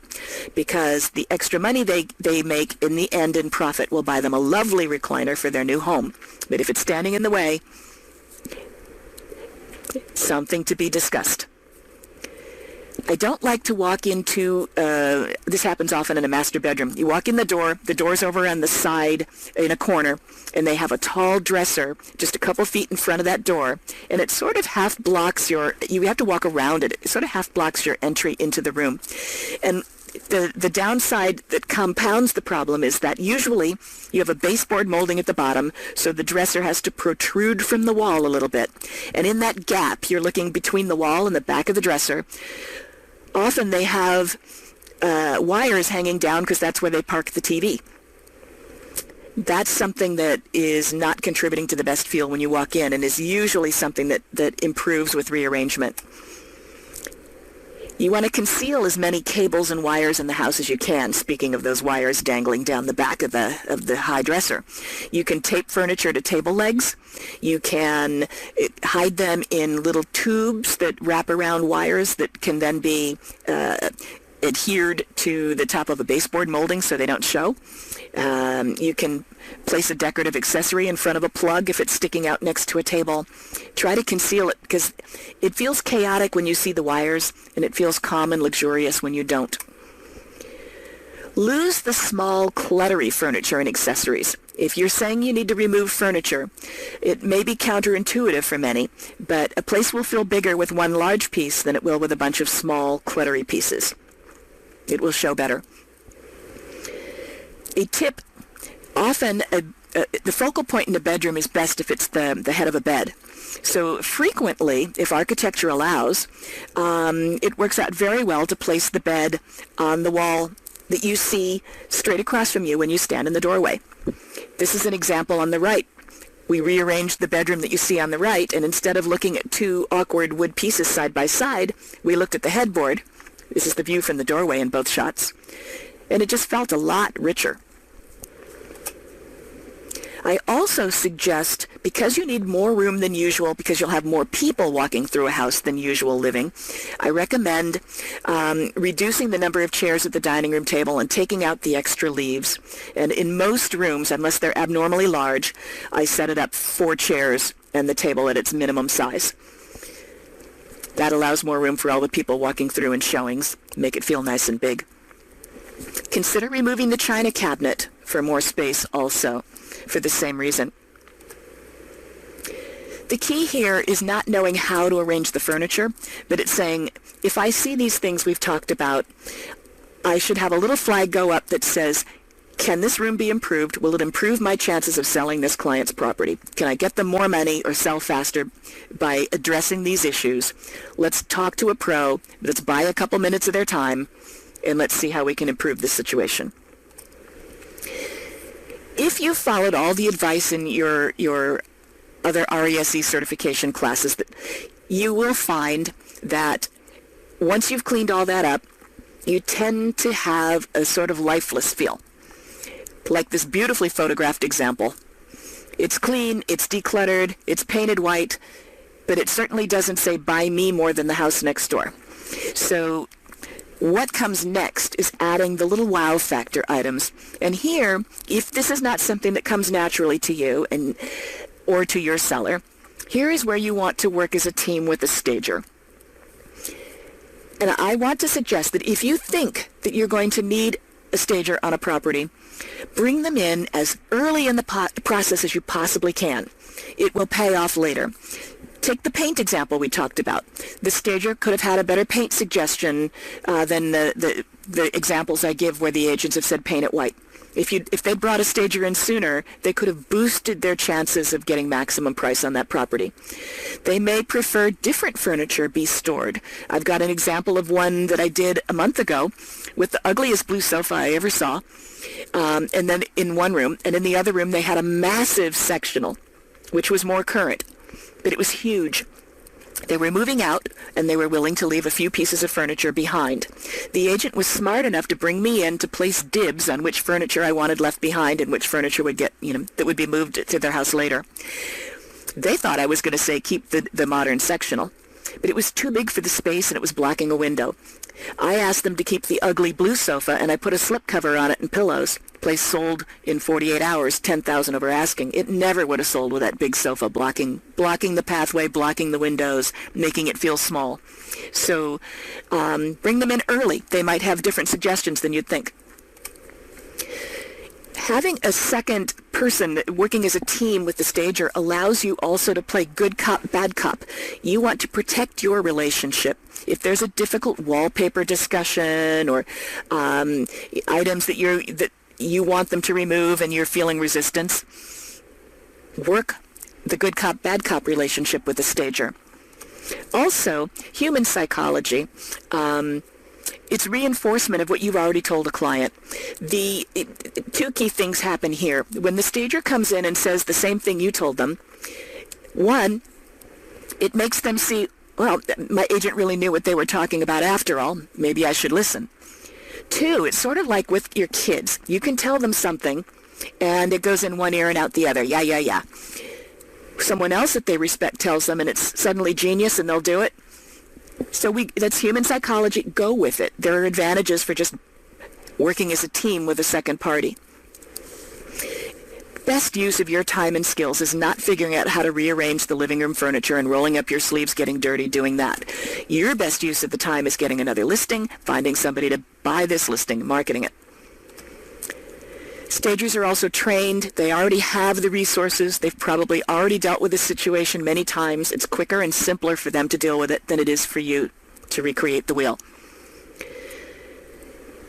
because the extra money they make in the end in profit will buy them a lovely recliner for their new home. But if it's standing in the way, something to be discussed. I don't like to walk into, this happens often in a master bedroom. You walk in the door's over on the side in a corner, and they have a tall dresser just a couple feet in front of that door, and it sort of half blocks you have to walk around it. It sort of half blocks your entry into the room. And the downside that compounds the problem is that usually you have a baseboard molding at the bottom, so the dresser has to protrude from the wall a little bit. And in that gap, you're looking between the wall and the back of the dresser. Often they have wires hanging down because that's where they park the TV. That's something that is not contributing to the best feel when you walk in, and is usually something that improves with rearrangement. You want to conceal as many cables and wires in the house as you can, speaking of those wires dangling down the back of the high dresser. You can tape furniture to table legs. You can hide them in little tubes that wrap around wires that can then be adhered to the top of a baseboard molding so they don't show. You can place a decorative accessory in front of a plug if it's sticking out next to a table. Try to conceal it because it feels chaotic when you see the wires, and it feels calm and luxurious when you don't. Lose the small, cluttery furniture and accessories. If you're saying you need to remove furniture, it may be counterintuitive for many, but a place will feel bigger with one large piece than it will with a bunch of small, cluttery pieces. It will show better. A tip, often the focal point in a bedroom is best if it's the head of a bed. So frequently, if architecture allows, it works out very well to place the bed on the wall that you see straight across from you when you stand in the doorway. This is an example on the right. We rearranged the bedroom that you see on the right, and instead of looking at two awkward wood pieces side by side, we looked at the headboard. This is the view from the doorway in both shots. And it just felt a lot richer. I also suggest, because you need more room than usual, because you'll have more people walking through a house than usual living, I recommend reducing the number of chairs at the dining room table and taking out the extra leaves. And in most rooms, unless they're abnormally large, I set it up 4 chairs and the table at its minimum size. That allows more room for all the people walking through and showings, make it feel nice and big. Consider removing the china cabinet for more space also, for the same reason. The key here is not knowing how to arrange the furniture, but it's saying, if I see these things we've talked about, I should have a little flag go up that says, can this room be improved? Will it improve my chances of selling this client's property? Can I get them more money or sell faster by addressing these issues? Let's talk to a pro. Let's buy a couple minutes of their time, and let's see how we can improve the situation. If you followed all the advice in your other RESE certification classes, you will find that once you've cleaned all that up, you tend to have a sort of lifeless feel. Like this beautifully photographed example. It's clean, it's decluttered, it's painted white, but it certainly doesn't say buy me more than the house next door. So what comes next is adding the little wow factor items. And here, if this is not something that comes naturally to you or to your seller, here is where you want to work as a team with a stager. And I want to suggest that if you think that you're going to need a stager on a property, bring them in as early in the process as you possibly can. It will pay off later. Take the paint example we talked about. The stager could have had a better paint suggestion than the examples I give where the agents have said paint it white. If they brought a stager in sooner, they could have boosted their chances of getting maximum price on that property. They may prefer different furniture be stored. I've got an example of one that I did a month ago with the ugliest blue sofa I ever saw, and then in one room, and in the other room they had a massive sectional, which was more current. But it was huge. They were moving out, and they were willing to leave a few pieces of furniture behind. The agent was smart enough to bring me in to place dibs on which furniture I wanted left behind and which furniture would get, that would be moved to their house later. They thought I was going to say keep the modern sectional, but it was too big for the space and it was blocking a window. I asked them to keep the ugly blue sofa, and I put a slipcover on it and pillows. Place sold in 48 hours, $10,000 over asking. It never would have sold with that big sofa blocking the pathway, blocking the windows, making it feel small. So bring them in early. They might have different suggestions than you'd think. Having a second person working as a team with the stager allows you also to play good cop, bad cop. You want to protect your relationship. If there's a difficult wallpaper discussion or items that you want them to remove and you're feeling resistance, work the good cop, bad cop relationship with the stager. Also, human psychology. It's reinforcement of what you've already told a client. Two key things happen here. When the stager comes in and says the same thing you told them, one, it makes them see, well, my agent really knew what they were talking about after all. Maybe I should listen. Two, it's sort of like with your kids. You can tell them something, and it goes in one ear and out the other. Yeah. Someone else that they respect tells them, and it's suddenly genius, and they'll do it. So that's human psychology. Go with it. There are advantages for just working as a team with a second party. Best use of your time and skills is not figuring out how to rearrange the living room furniture and rolling up your sleeves, getting dirty, doing that. Your best use of the time is getting another listing, finding somebody to buy this listing, marketing it. Stagers are also trained. They already have the resources. They've probably already dealt with this situation many times. It's quicker and simpler for them to deal with it than it is for you to recreate the wheel.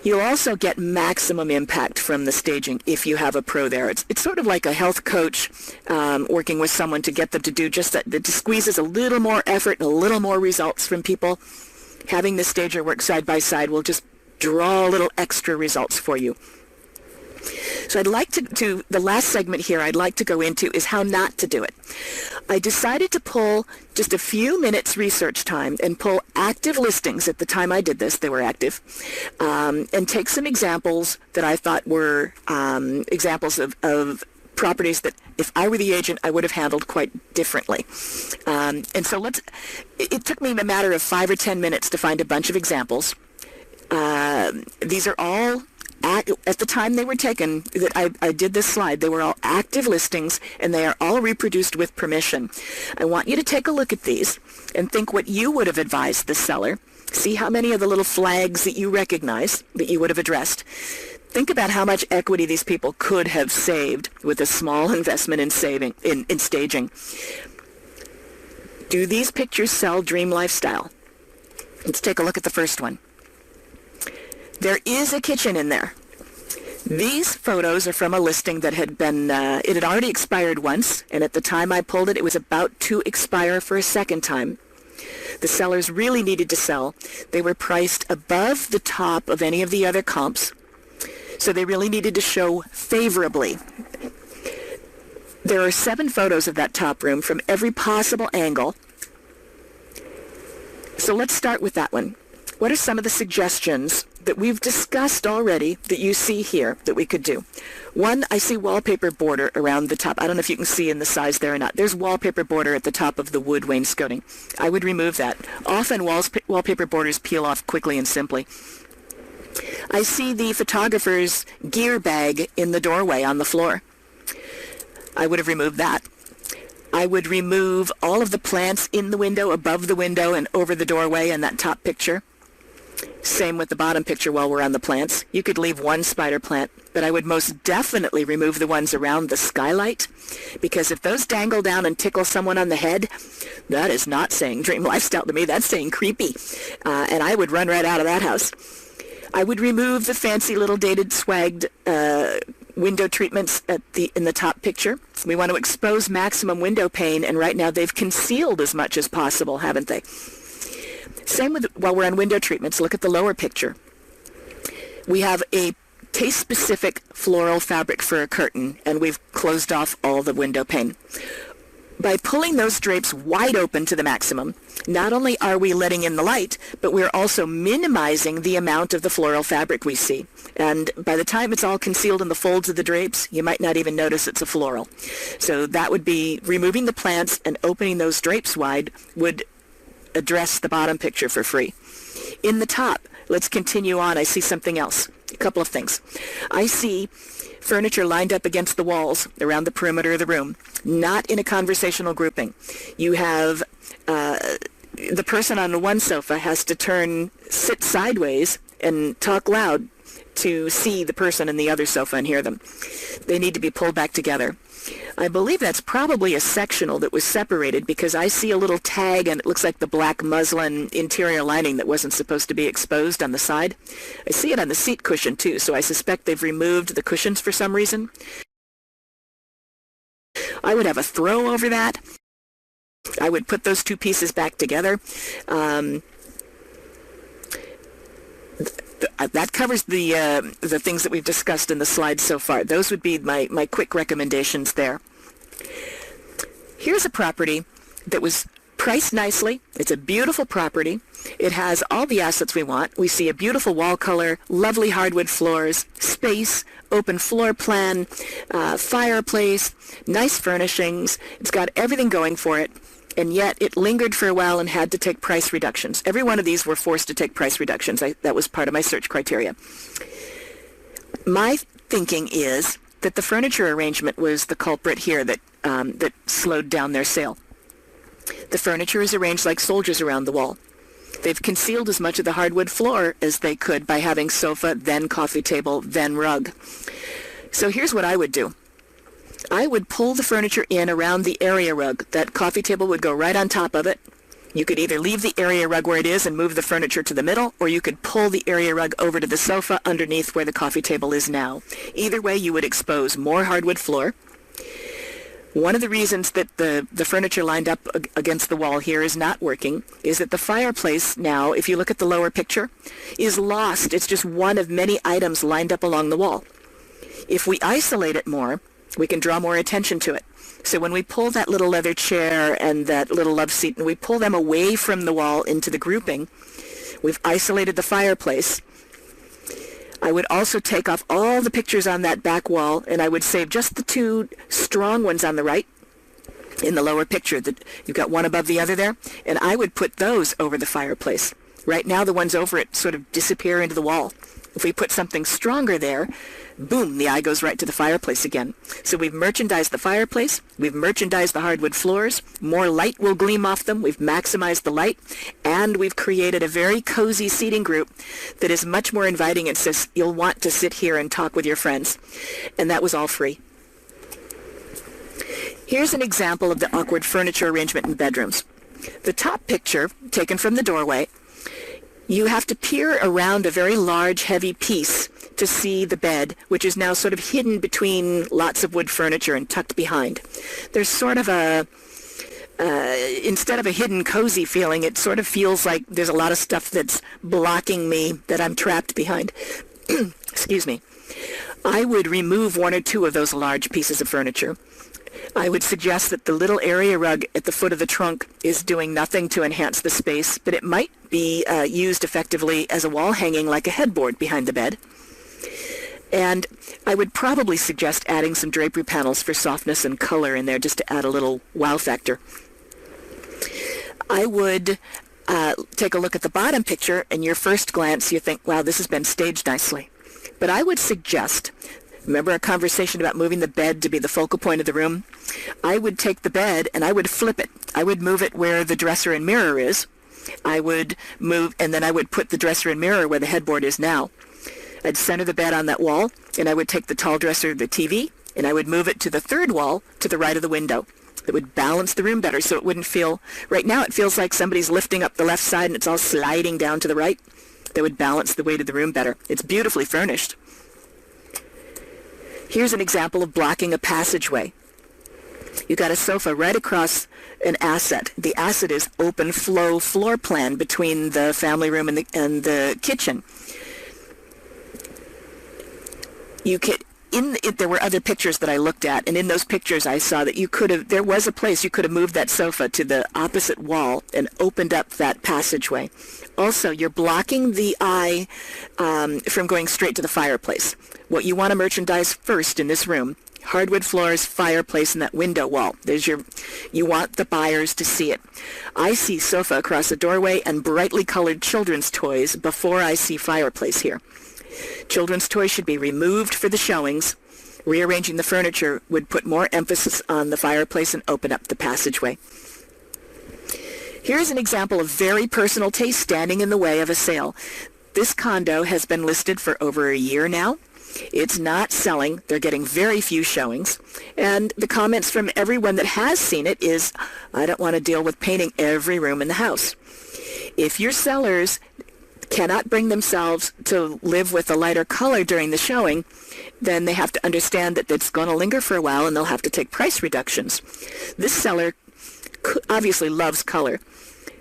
You'll also get maximum impact from the staging if you have a pro there. It's sort of like a health coach working with someone to get them to do just that. It squeezes a little more effort and a little more results from people. Having the stager work side by side will just draw a little extra results for you. So I'd like to the last segment here I'd like to go into is how not to do it. I decided to pull just a few minutes research time and pull active listings. At the time I did this, they were active, and take some examples that I thought were examples of properties that if I were the agent, I would have handled quite differently. And so it took me a matter of 5 or 10 minutes to find a bunch of examples. These are all, at the time they were taken, that I did this slide, they were all active listings, and they are all reproduced with permission. I want you to take a look at these and think what you would have advised the seller. See how many of the little flags that you recognize that you would have addressed. Think about how much equity these people could have saved with a small investment in staging. Do these pictures sell dream lifestyle? Let's take a look at the first one. There is a kitchen in there. These photos are from a listing that had been, it had already expired once, and at the time I pulled it, it was about to expire for a second time. The sellers really needed to sell. They were priced above the top of any of the other comps, so they really needed to show favorably. There are 7 photos of that top room from every possible angle. So let's start with that one. What are some of the suggestions that we've discussed already that you see here that we could do? One, I see wallpaper border around the top. I don't know if you can see in the size there or not. There's wallpaper border at the top of the wood wainscoting. I would remove that. Often wallpaper borders peel off quickly and simply. I see the photographer's gear bag in the doorway on the floor. I would have removed that. I would remove all of the plants in the window, above the window, and over the doorway in that top picture. Same with the bottom picture while we're on the plants. You could leave one spider plant, but I would most definitely remove the ones around the skylight, because if those dangle down and tickle someone on the head, that is not saying dream lifestyle to me. That's saying creepy, and I would run right out of that house. I would remove the fancy little dated swagged window treatments in the top picture. We want to expose maximum window pane, and right now they've concealed as much as possible, haven't they? Same with, while we're on window treatments, look at the lower picture. We have a taste-specific floral fabric for a curtain, and we've closed off all the window pane. By pulling those drapes wide open to the maximum, not only are we letting in the light, but we're also minimizing the amount of the floral fabric we see. And by the time it's all concealed in the folds of the drapes, you might not even notice it's a floral. So that would be removing the plants and opening those drapes wide would address the bottom picture for free. In the top, let's continue on. I see something else. A couple of things. I see furniture lined up against the walls around the perimeter of the room, not in a conversational grouping. You have the person on the one sofa has to sit sideways and talk loud to see the person in the other sofa and hear them. They need to be pulled back together. I believe that's probably a sectional that was separated, because I see a little tag and it looks like the black muslin interior lining that wasn't supposed to be exposed on the side. I see it on the seat cushion too, so I suspect they've removed the cushions for some reason. I would have a throw over that. I would put those two pieces back together. That covers the things that we've discussed in the slides so far. Those would be my quick recommendations there. Here's a property that was priced nicely. It's a beautiful property. It has all the assets we want. We see a beautiful wall color, lovely hardwood floors, space, open floor plan, fireplace, nice furnishings. It's got everything going for it. And yet it lingered for a while and had to take price reductions. Every one of these were forced to take price reductions. That was part of my search criteria. My thinking is that the furniture arrangement was the culprit here that slowed down their sale. The furniture is arranged like soldiers around the wall. They've concealed as much of the hardwood floor as they could by having sofa, then coffee table, then rug. So here's what I would do. I would pull the furniture in around the area rug. That coffee table would go right on top of it. You could either leave the area rug where it is and move the furniture to the middle, or you could pull the area rug over to the sofa underneath where the coffee table is now. Either way, you would expose more hardwood floor. One of the reasons that the furniture lined up against the wall here is not working is that the fireplace now, if you look at the lower picture, is lost. It's just one of many items lined up along the wall. If we isolate it more, we can draw more attention to it. So when we pull that little leather chair and that little love seat and we pull them away from the wall into the grouping, we've isolated the fireplace. I would also take off all the pictures on that back wall, and I would save just the two strong ones on the right in the lower picture. That you've got one above the other there, and I would put those over the fireplace. Right now, the ones over it sort of disappear into the wall. If we put something stronger there, boom, the eye goes right to the fireplace again. So we've merchandised the fireplace, we've merchandised the hardwood floors, more light will gleam off them, we've maximized the light, and we've created a very cozy seating group that is much more inviting and says you'll want to sit here and talk with your friends. And that was all free. Here's an example of the awkward furniture arrangement in bedrooms. The top picture, taken from the doorway, you have to peer around a very large, heavy piece to see the bed, which is now sort of hidden between lots of wood furniture and tucked behind. There's sort of a, instead of a hidden, cozy feeling, it sort of feels like there's a lot of stuff that's blocking me, that I'm trapped behind. Excuse me. I would remove one or two of those large pieces of furniture. I would suggest that the little area rug at the foot of the trunk is doing nothing to enhance the space, but it might be used effectively as a wall hanging like a headboard behind the bed. And I would probably suggest adding some drapery panels for softness and color in there just to add a little wow factor. I would take a look at the bottom picture, and your first glance you think, wow, this has been staged nicely. But I would suggest, remember our conversation about moving the bed to be the focal point of the room? I would take the bed and I would flip it. I would move it where the dresser and mirror is. I would move, and then I would put the dresser and mirror where the headboard is now. I'd center the bed on that wall, and I would take the tall dresser, the TV, and I would move it to the third wall to the right of the window. It would balance the room better so it wouldn't feel, right now it feels like somebody's lifting up the left side and it's all sliding down to the right. That would balance the weight of the room better. It's beautifully furnished. Here's an example of blocking a passageway. You've got a sofa right across an asset. The asset is open flow floor plan between the family room and the kitchen. There were other pictures that I looked at, and in those pictures I saw that there was a place you could have moved that sofa to the opposite wall and opened up that passageway. Also, you're blocking the eye from going straight to the fireplace. What you want to merchandise first in this room, hardwood floors, fireplace, and that window wall. You want the buyers to see it. I see sofa across the doorway and brightly colored children's toys before I see fireplace here. Children's toys should be removed for the showings. Rearranging the furniture would put more emphasis on the fireplace and open up the passageway. Here's an example of very personal taste standing in the way of a sale. This condo has been listed for over a year now. It's not selling. They're getting very few showings. And the comments from everyone that has seen it is, I don't want to deal with painting every room in the house. If your sellers cannot bring themselves to live with a lighter color during the showing, then they have to understand that it's going to linger for a while and they'll have to take price reductions. This seller obviously loves color.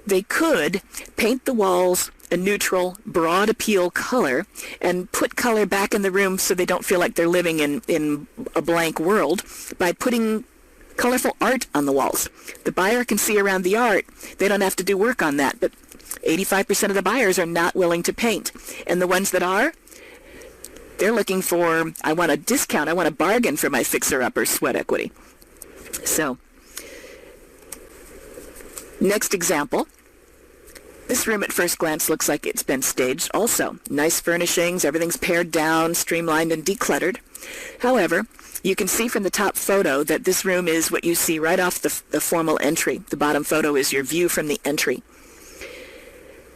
They could paint the walls a neutral, broad appeal color and put color back in the room so they don't feel like they're living in a blank world by putting colorful art on the walls. The buyer can see around the art. They don't have to do work on that, but 85% of the buyers are not willing to paint. And the ones that are, they're looking for, I want a discount, I want a bargain for my fixer-upper sweat equity. So, next example. This room at first glance looks like it's been staged also. Nice furnishings, everything's pared down, streamlined, and decluttered. However, you can see from the top photo that this room is what you see right off the formal entry. The bottom photo is your view from the entry.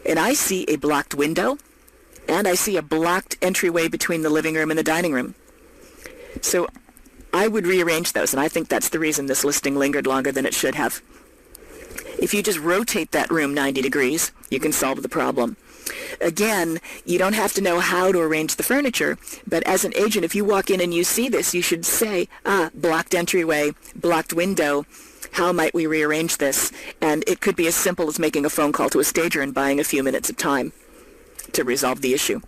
And I see a blocked window, and I see a blocked entryway between the living room and the dining room. So I would rearrange those, and I think that's the reason this listing lingered longer than it should have. If you just rotate that room 90 degrees, you can solve the problem. Again, you don't have to know how to arrange the furniture, but as an agent, if you walk in and you see this, you should say, blocked entryway, blocked window, how might we rearrange this? And it could be as simple as making a phone call to a stager and buying a few minutes of time to resolve the issue.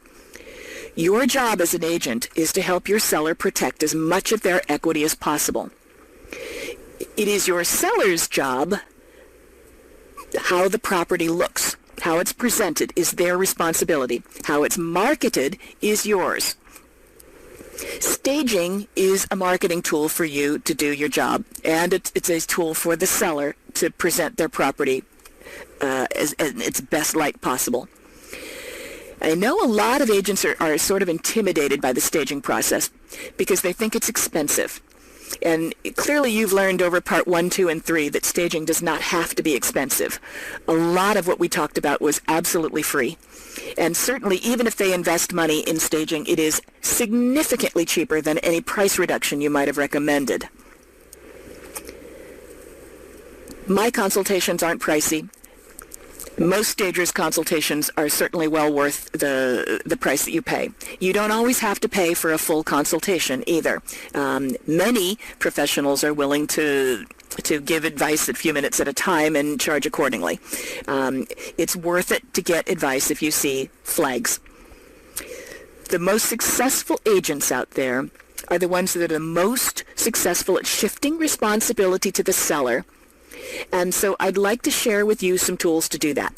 Your job as an agent is to help your seller protect as much of their equity as possible. It is your seller's job. How the property looks, how it's presented is their responsibility. How it's marketed is yours. Staging is a marketing tool for you to do your job, and it's a tool for the seller to present their property as in its best light possible. I know a lot of agents are sort of intimidated by the staging process because they think it's expensive. And clearly you've learned over part 1, 2, and 3 that staging does not have to be expensive. A lot of what we talked about was absolutely free. And certainly even if they invest money in staging, it is significantly cheaper than any price reduction you might have recommended. My consultations aren't pricey. Most stagers' consultations are certainly well worth the price that you pay. You don't always have to pay for a full consultation either. Many professionals are willing to give advice a few minutes at a time and charge accordingly. It's worth it to get advice if you see flags. The most successful agents out there are the ones that are the most successful at shifting responsibility to the seller. And so I'd like to share with you some tools to do that.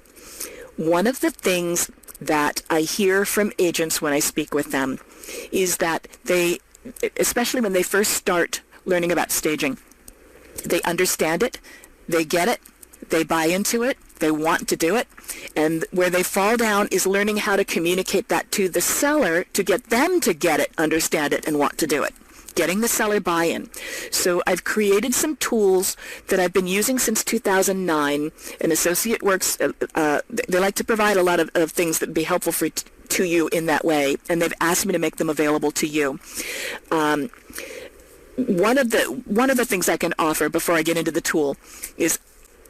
One of the things that I hear from agents when I speak with them is that they, especially when they first start learning about staging, they understand it, they get it, they buy into it, they want to do it, and where they fall down is learning how to communicate that to the seller to get them to get it, understand it, and want to do it. Getting the seller buy-in. So I've created some tools that I've been using since 2009. An associate works, they like to provide a lot of things that would be helpful to you in that way, and they've asked me to make them available to you. One of the things I can offer before I get into the tool is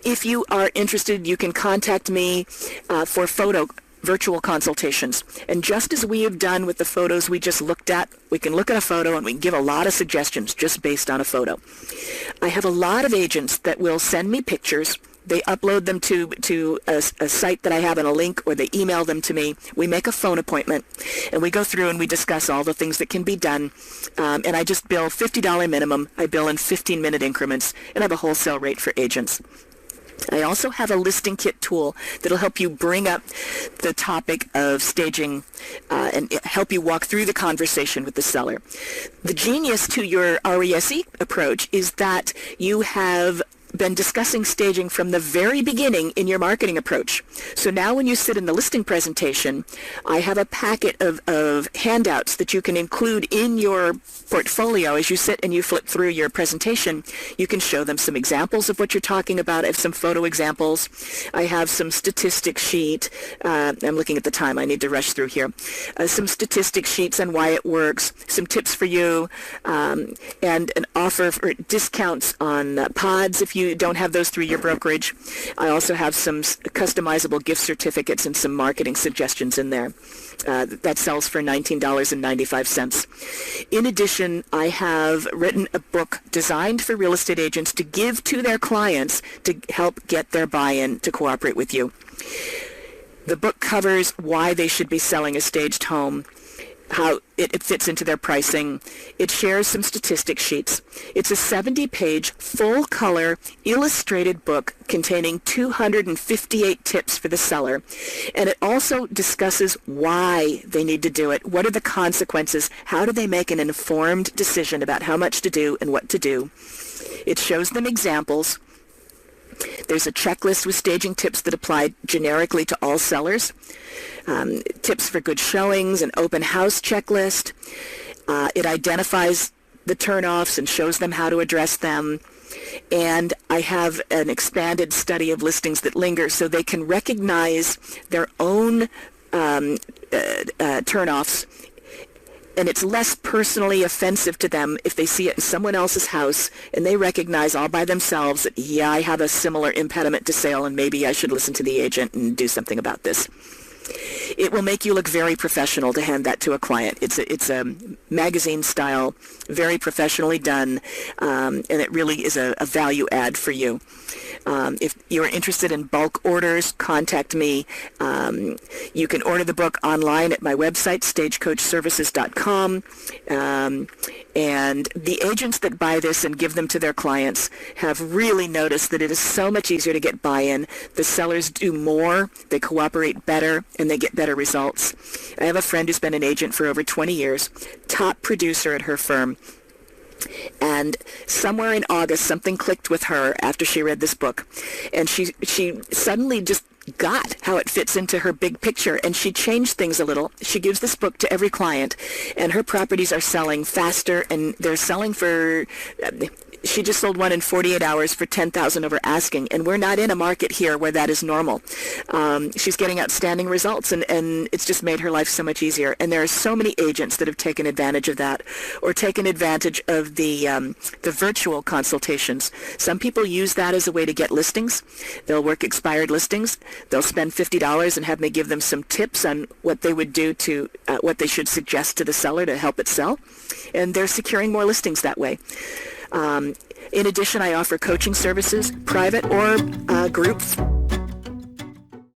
if you are interested, you can contact me for virtual consultations. And just as we have done with the photos we just looked at, we can look at a photo and we can give a lot of suggestions just based on a photo. I have a lot of agents that will send me pictures. They upload them to a site that I have in a link, or they email them to me. We make a phone appointment, and we go through and we discuss all the things that can be done. And I just bill $50 minimum. I bill in 15-minute increments, and I have a wholesale rate for agents. I also have a listing kit tool that'll help you bring up the topic of staging and help you walk through the conversation with the seller. The genius to your RESE approach is that you have been discussing staging from the very beginning in your marketing approach. So now when you sit in the listing presentation, I have a packet of handouts that you can include in your portfolio as you sit and you flip through your presentation. You can show them some examples of what you're talking about. I have some photo examples. I have some statistic sheet. I'm looking at the time. I need to rush through here. Some statistic sheets on why it works, some tips for you, and an offer for discounts on pods if you don't have those through your brokerage. I also have some customizable gift certificates and some marketing suggestions in there. That sells for $19.95. In addition, I have written a book designed for real estate agents to give to their clients to help get their buy-in to cooperate with you. The book covers why they should be selling a staged home, how it fits into their pricing. It shares some statistic sheets. It's a 70-page, full-color, illustrated book containing 258 tips for the seller. And it also discusses why they need to do it. What are the consequences? How do they make an informed decision about how much to do and what to do? It shows them examples. There's a checklist with staging tips that apply generically to all sellers. Tips for good showings, an open house checklist. It identifies the turnoffs and shows them how to address them. And I have an expanded study of listings that linger so they can recognize their own turnoffs. And it's less personally offensive to them if they see it in someone else's house and they recognize all by themselves that, yeah, I have a similar impediment to sale and maybe I should listen to the agent and do something about this. it will make you look very professional to hand that to a client. It's a magazine style, very professionally done, and it really is a value add for you. If you're interested in bulk orders, contact me. You can order the book online at my website, stagecoachservices.com. And the agents that buy this and give them to their clients have really noticed that it is so much easier to get buy-in. The sellers do more, they cooperate better, and they get better results. I have a friend who's been an agent for over 20 years, top producer at her firm. And somewhere in August, something clicked with her after she read this book. And she suddenly just got how it fits into her big picture, and she changed things a little. She gives this book to every client, and her properties are selling faster, and they're selling for... She just sold one in 48 hours for $10,000 over asking, and we're not in a market here where that is normal. She's getting outstanding results, and it's just made her life so much easier. And there are so many agents that have taken advantage of that, or taken advantage of the virtual consultations. Some people use that as a way to get listings. They'll work expired listings. They'll spend $50 and have me give them some tips on what they would do to, what they should suggest to the seller to help it sell. And they're securing more listings that way. In addition, I offer coaching services, private or group.